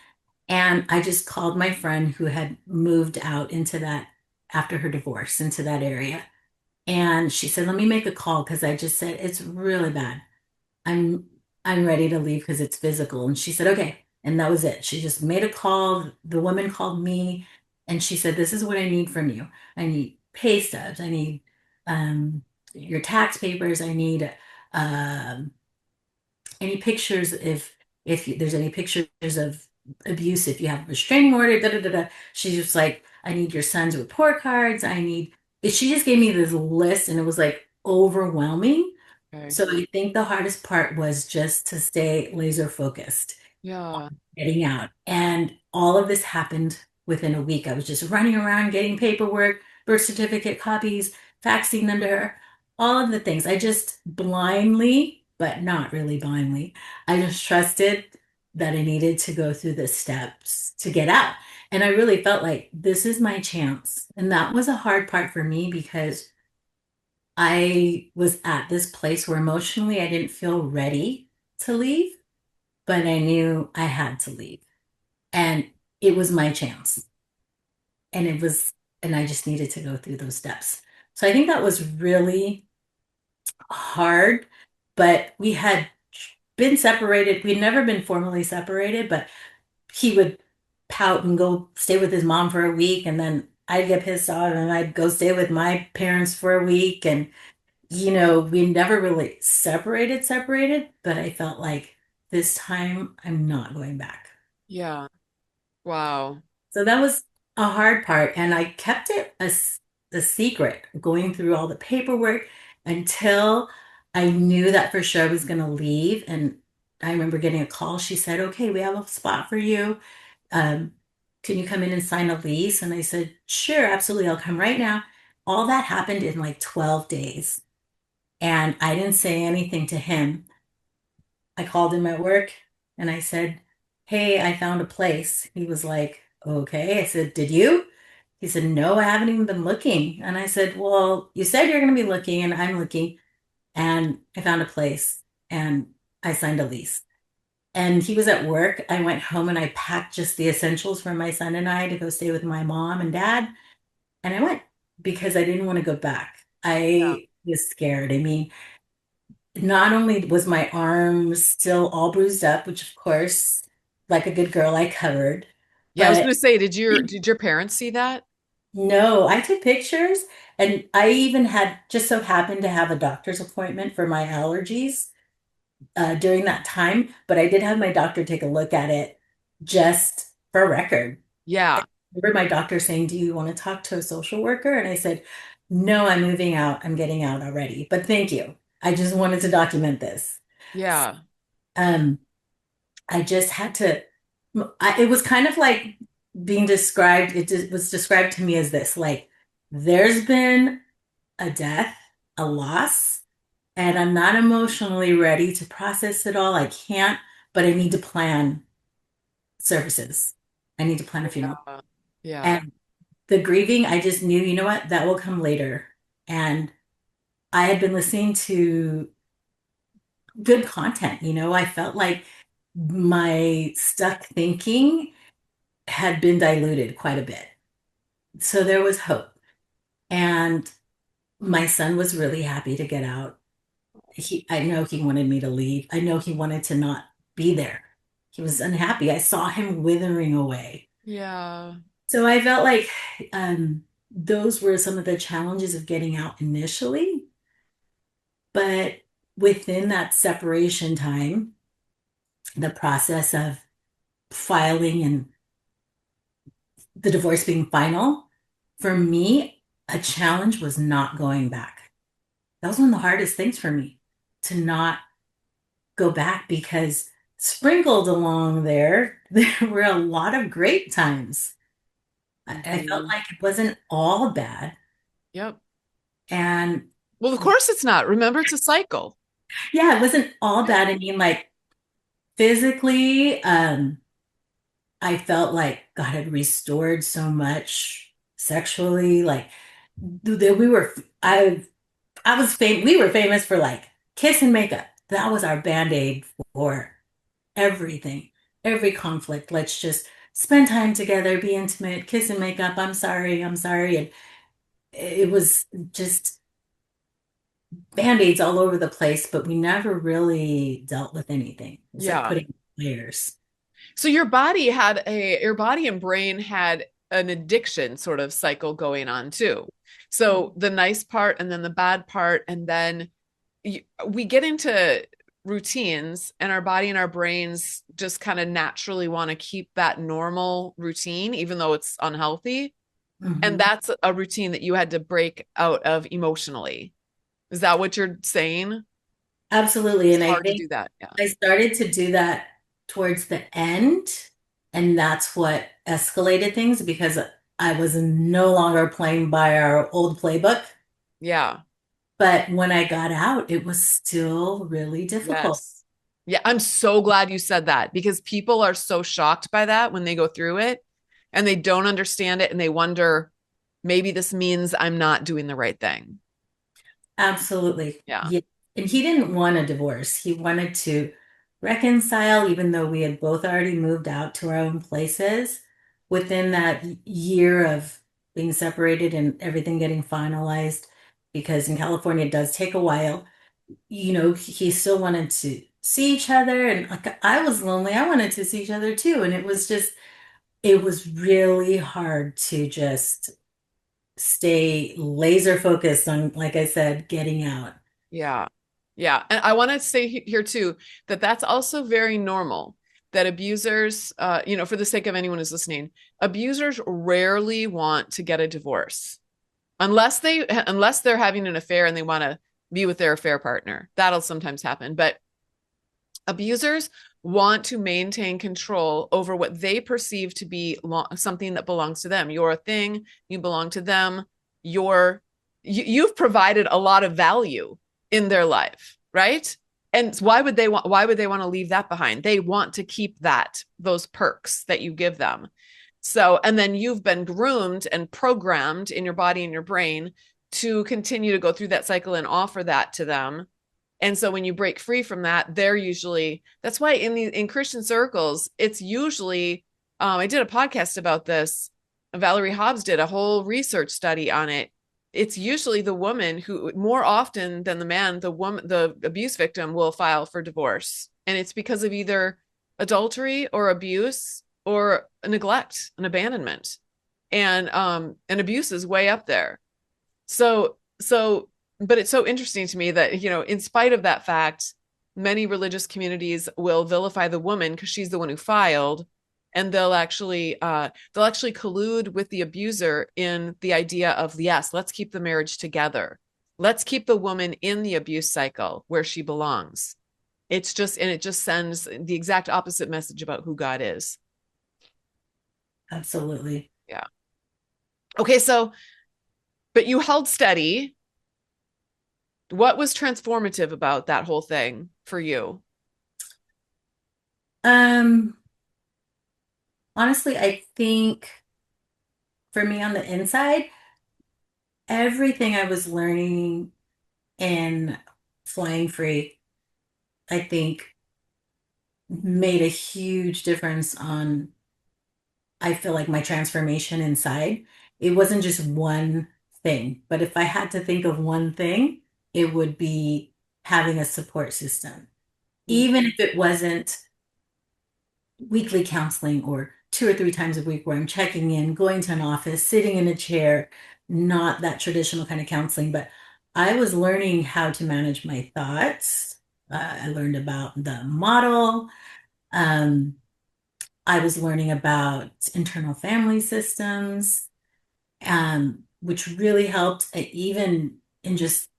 And I just called my friend who had moved out into that after her divorce into that area. And she said, let me make a call because I just said, it's really bad. I'm I'm ready to leave because it's physical. And she said, okay. And that was it. She just made a call. The woman called me and she said, this is what I need from you. I need pay stubs. I need your tax papers. I need um any pictures if there's any pictures of abuse, if you have a restraining order, da da da da. She's just like, I need your son's report cards. She just gave me this list and it was like overwhelming. Okay. So I think the hardest part was just to stay laser focused Yeah. on getting out. And all of this happened within a week. I was just running around getting paperwork, birth certificate copies, faxing them to her, all of the things. I just blindly, but not really blindly, I just trusted that I needed to go through the steps to get out. And I really felt like this is my chance. And that was a hard part for me because I was at this place where emotionally I didn't feel ready to leave, but I knew I had to leave. And it was my chance. And and I just needed to go through those steps. So I think that was really hard, but we had been separated. We'd never been formally separated, but he would pout and go stay with his mom for a week, and then I'd get pissed off and I'd go stay with my parents for a week. And, we never really separated, but I felt like this time I'm not going back. Yeah. Wow. So that was a hard part. And I kept it a secret going through all the paperwork until I knew that for sure I was going to leave. And I remember getting a call. She said, "Okay, we have a spot for you. Um, can you come in and sign a lease?" And I said, "Sure, absolutely. I'll come right now." All that happened in like 12 days. And I didn't say anything to him. I called him at work and I said, "Hey, I found a place." He was like, "Okay." I said, "Did you?" He said, "No, I haven't even been looking." And I said, "Well, you said you're going to be looking, and I'm looking." And I found a place and I signed a lease. And he was at work. I went home and I packed just the essentials for my son and I to go stay with my mom and dad. And I went because I didn't want to go back. Yeah. I was scared. I mean, not only was my arm still all bruised up, which of course, like a good girl, I covered, Yeah, I was but going to say, did your parents see that? no, I took pictures and I even had just so happened to have a doctor's appointment for my allergies during that time, but I did have my doctor take a look at it just for record. I Yeah. remember my doctor saying, "Do you want to talk to a social worker?" And I said, "No, I'm moving out. I'm getting out already. But thank you. I just wanted to document this." Yeah. Um, I just had to, it was kind of like being described, was described to me as this, like, there's been a death, a loss, and I'm not emotionally ready to process it all. I can't, but I need to plan services. I need to plan a funeral. Yeah. Yeah. And the grieving, I just knew, you know what, that will come later. And I had been listening to good content, I felt like my stuck thinking had been diluted quite a bit. So there was hope. And my son was really happy to get out. I know he wanted me to leave. I know he wanted to not be there. He was unhappy. I saw him withering away. Yeah. So I felt like those were some of the challenges of getting out initially. But within that separation time, the process of filing and the divorce being final, for me, a challenge was not going back. That was one of the hardest things for me to not go back because sprinkled along there, there were a lot of great times. I felt Hmm. like it wasn't all bad. Yep. And Well, of course it's not. Remember, it's a cycle. yeah, it wasn't all bad. I mean, like physically, I felt like God had restored so much sexually. Like we were, I was we were famous for like kiss and makeup. That was our band-aid for everything, every conflict. Let's just spend time together, be intimate, kiss and make up. I'm sorry, I'm sorry. And it was just band-aids all over the place, but we never really dealt with anything. It's like Yeah. putting layers. So your body and brain had an addiction sort of cycle going on too. So the nice part and then the bad part, and then we get into routines and our body and our brains just kind of naturally want to keep that normal routine, even though it's unhealthy. And Mhm. that's a routine that you had to break out of emotionally. Is that what you're saying? Absolutely. It's And I hard to think do that. Yeah. I started to do that towards the end, and that's what escalated things because I was no longer playing by our old playbook. Yeah. But when I got out, it was still really difficult. Yes. Yeah, I'm so glad you said that because people are so shocked by that when they go through it and they don't understand it and they wonder maybe this means I'm not doing the right thing. Absolutely. Yeah. Yeah. And he didn't want a divorce. He wanted to reconcile, even though we had both already moved out to our own places. Within that year of being separated and everything getting finalized, because in California it does take a while, he still wanted to see each other. And like I was lonely, I wanted to see each other too. And it was really hard to just stay laser focused on, like I said, getting out. Yeah. Yeah. And I want to say here too that that's also very normal that abusers, for the sake of anyone who's listening, abusers rarely want to get a divorce unless they're having an affair and they want to be with their affair partner. That'll sometimes happen. But abusers want to maintain control over what they perceive to be something that belongs to them. You're a thing, you belong to them. You've provided a lot of value in their life, right? And why would they want to leave that behind? They want to keep those perks that you give them. So, and then you've been groomed and programmed in your body and your brain to continue to go through that cycle and offer that to them. And so when you break free from that, that's why in Christian circles, it's usually, I did a podcast about this. Valerie Hobbs did a whole research study on it. It's usually the woman who, more often than the man, the abuse victim will file for divorce. And it's because of either adultery or abuse or neglect and abandonment. And abuse is way up there. So, but it's so interesting to me that, in spite of that fact, many religious communities will vilify the woman because she's the one who filed, and they'll actually collude with the abuser in the idea of, yes, let's keep the marriage together. Let's keep the woman in the abuse cycle where she belongs. It just sends the exact opposite message about who God is. Absolutely. Yeah. Okay, but you held steady. What was transformative about that whole thing for you? Um, Honestly, I think for me on the inside, everything I was learning in flying free, I think made a huge difference on, I feel like my transformation inside. It wasn't just one thing, but if I had to think of one thing, it would be having a support system. Even if it wasn't weekly counseling or 2 or 3 times a week where I'm checking in, going to an office, sitting in a chair, not that traditional kind of counseling, but I was learning how to manage my thoughts. I learned about the model. Um, I was learning about internal family systems, which really helped, even in just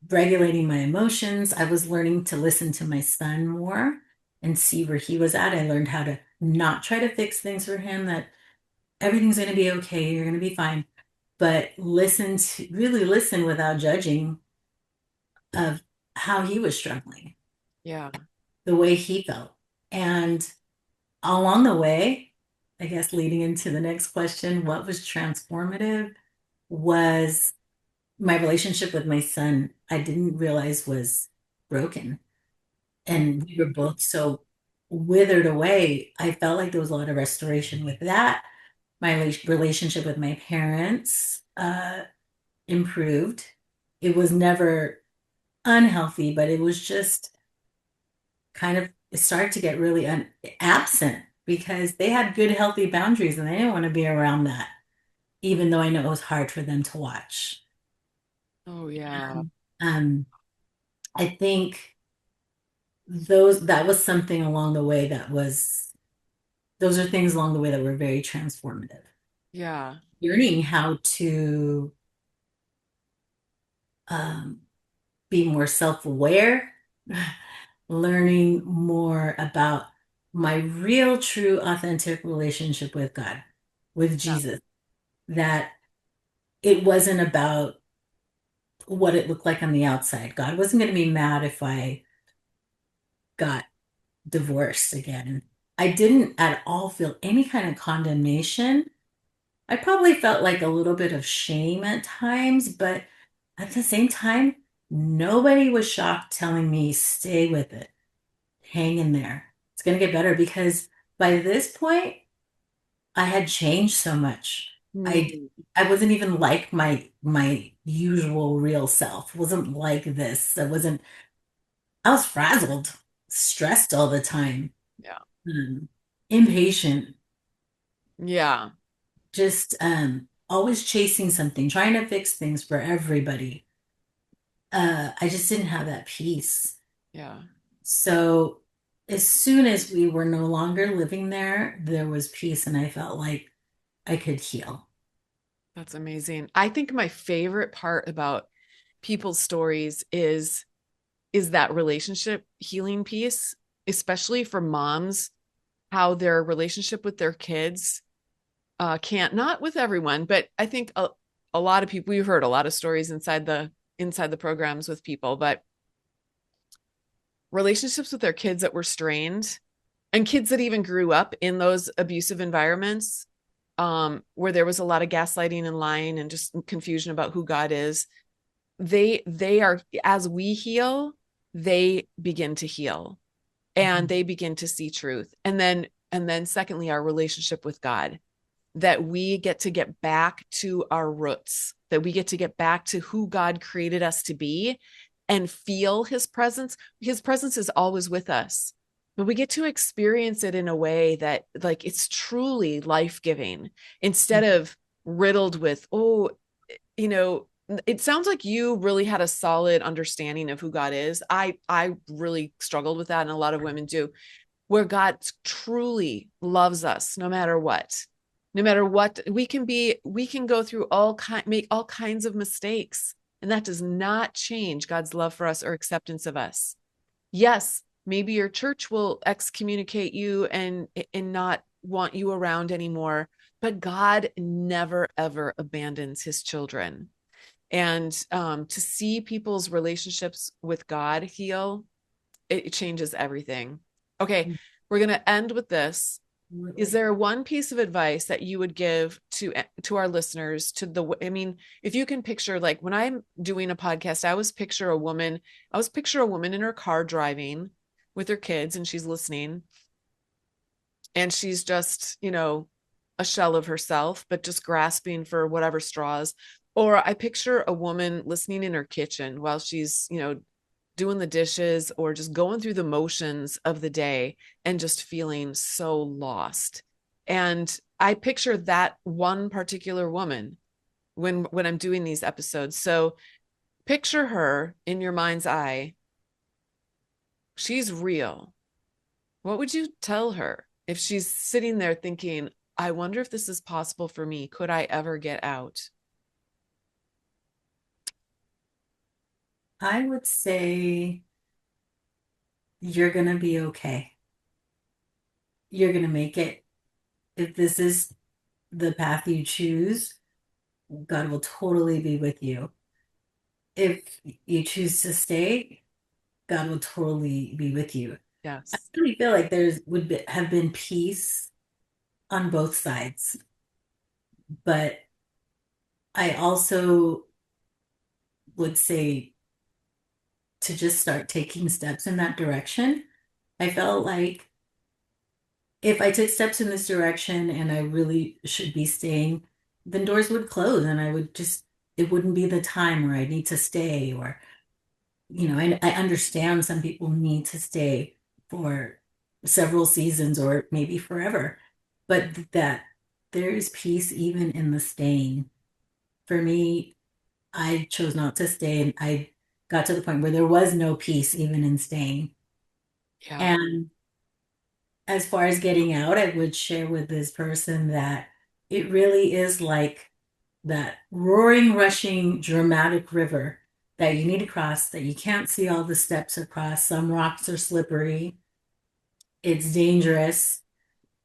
regulating my emotions. I was learning to listen to my son more and see where he was at. I learned how to not try to fix things for him, that everything's going to be okay, you're going to be fine, but really listen without judging of how he was struggling, Yeah. the way he felt. And along the way, I guess leading into the next question, what was transformative was my relationship with my son. I didn't realize was broken. And we were both so withered away. I felt like there was a lot of restoration with that. My relationship with my parents improved. It was never unhealthy, but it was just kind of, it started to get really absent because they had good, healthy boundaries and I didn't want to be around that, even though I know it was hard for them to watch. Oh, yeah. Um, I think that was something along the way those are things along the way that were very transformative. Yeah. Learning how to um, be more self-aware, learning more about my real, true, authentic relationship with God, with Yeah. Jesus, that it wasn't about what it looked like on the outside. God wasn't going to be mad if I got divorced again. I didn't at all feel any kind of condemnation. I probably felt like a little bit of shame at times, but at the same time, nobody was shocked telling me, stay with it, hang in there. It's going to get better because by this point, I had changed so much. I Mm, I wasn't even like my usual real self. Wasn't like this. I was frazzled, stressed all the time, yeah. um, impatient, Yeah. just always chasing something, trying to fix things for everybody. I just didn't have that peace. Yeah. So as soon as we were no longer living there, there was peace, and I felt like I could heal. That's amazing. I think my favorite part about people's stories is that relationship healing piece, especially for moms, how their relationship with their kids can't, not with everyone, but I think a lot of people, we've heard a lot of stories inside the programs with people, but relationships with their kids that were strained and kids that even grew up in those abusive environments, where there was a lot of gaslighting and lying and just confusion about who God is. They are, as we heal, they begin to heal and Mhm. they begin to see truth. And then secondly, our relationship with God, that we get back to our roots, that we get to get back to who God created us to be and feel his presence. His presence is always with us, but we get to experience it in a way that, like, it's truly life-giving instead of riddled with, oh, you know, it sounds like you really had a solid understanding of who God is. I really struggled with that, and a lot of women do, where God truly loves us no matter what. No matter what, we can go through make all kinds of mistakes, and that does not change God's love for us or acceptance of us. Yes, maybe your church will excommunicate you and not want you around anymore, but God never ever abandons his children. And to see people's relationships with God heal, it changes everything. Okay, we're going to end with this. Is Absolutely. there one piece of advice that you would give to our listeners, to the, I mean, if you can picture, like, when I'm doing a podcast, I was picture a woman in her car driving with her kids and she's listening, and she's just, a shell of herself, but just grasping for whatever straws. Or I picture a woman listening in her kitchen while she's, doing the dishes or just going through the motions of the day and just feeling so lost. And I picture that one particular woman when I'm doing these episodes. So picture her in your mind's eye. She's real. What would you tell her if she's sitting there thinking, I wonder if this is possible for me? Could I ever get out? I would say you're gonna be okay. You're gonna make it. If this is the path you choose, God will totally be with you. If you choose to stay, God will totally be with you. I Yes. really feel like have been peace on both sides, but I also would say to just start taking steps in that direction. I felt like if I took steps in this direction and I really should be staying, then doors would close and it wouldn't be the time where I need to stay. Or, I understand some people need to stay for several seasons or maybe forever, but that there is peace even in the staying. For me, I chose not to stay, and I got to the point where there was no peace even in staying. Yeah. And as far as getting out, I would share with this person that it really is like that roaring, rushing, dramatic river that you need to cross, that you can't see all the steps across. Some rocks are slippery. It's dangerous.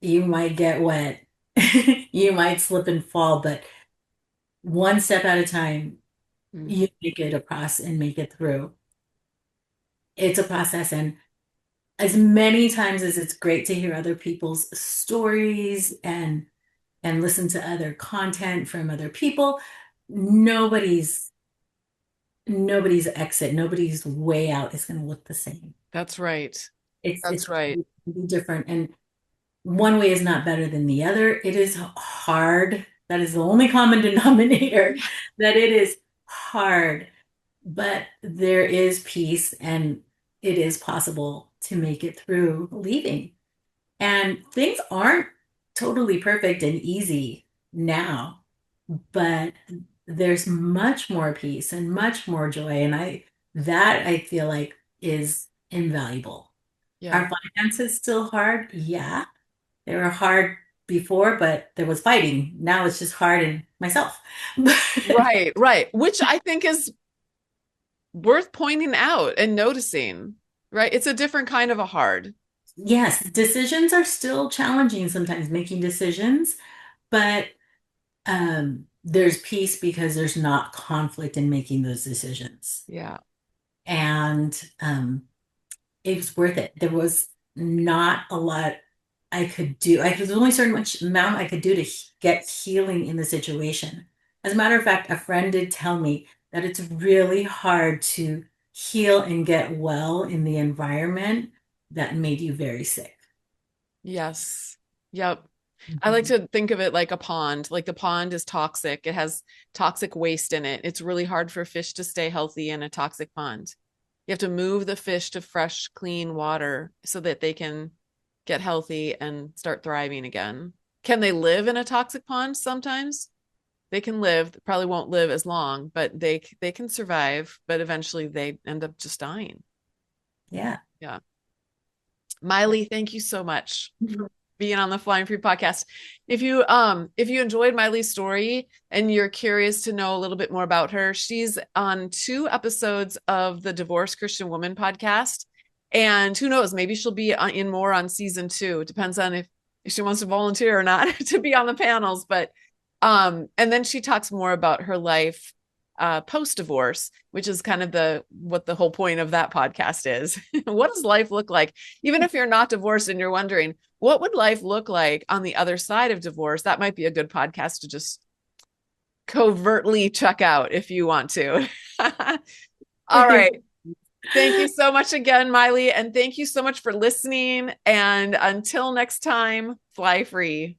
You might get wet. You might slip and fall, but one step at a time, Mm. you make it across and make it through. It's a process, and as many times as it's great to hear other people's stories and listen to other content from other people, nobody's nobody's exit, nobody's way out is going to look the same. That's right. It's That's going right. to be different, and one way is not better than the other. It is hard. That is the only common denominator, that it is hard, but there is peace, and it is possible to make it through leaving. And things aren't totally perfect and easy now, but there's much more peace and much more joy. And that I feel like is invaluable. Yeah. Our finances still hard? Yeah. They were hard before, but there was fighting. Now it's just hard in myself. Right, right. Which I think is worth pointing out and noticing, right? It's a different kind of a hard. Yes, decisions are still challenging sometimes, making decisions, but there's peace because there's not conflict in making those decisions. Yeah. And it was worth it. There was not a lot I could do. There's only a certain much amount I could do to get healing in the situation. As a matter of fact, a friend did tell me that it's really hard to heal and get well in the environment that made you very sick. Yes. Yep. I like Mhm. to think of it like a pond. Like the pond is toxic. It has toxic waste in it. It's really hard for fish to stay healthy in a toxic pond. You have to move the fish to fresh, clean water so that they can get healthy and start thriving again. Can they live in a toxic pond sometimes? They can live, probably won't live as long, but they can survive, but eventually they end up just dying. Yeah. Yeah. Miley, thank you so much for being on the Flying Free podcast. If you enjoyed Miley's story and you're curious to know a little bit more about her, she's on 2 episodes of the Divorced Christian Woman podcast. And who knows, maybe she'll be in more on season 2. It depends on if she wants to volunteer or not to be on the panels. But and then she talks more about her life post divorce, which is kind of the what the whole point of that podcast is. What does life look like? Even if you're not divorced and you're wondering, what would life look like on the other side of divorce? That might be a good podcast to just covertly check out if you want to. All right. Thank you so much again, Miley. And thank you so much for listening. And until next time, fly free.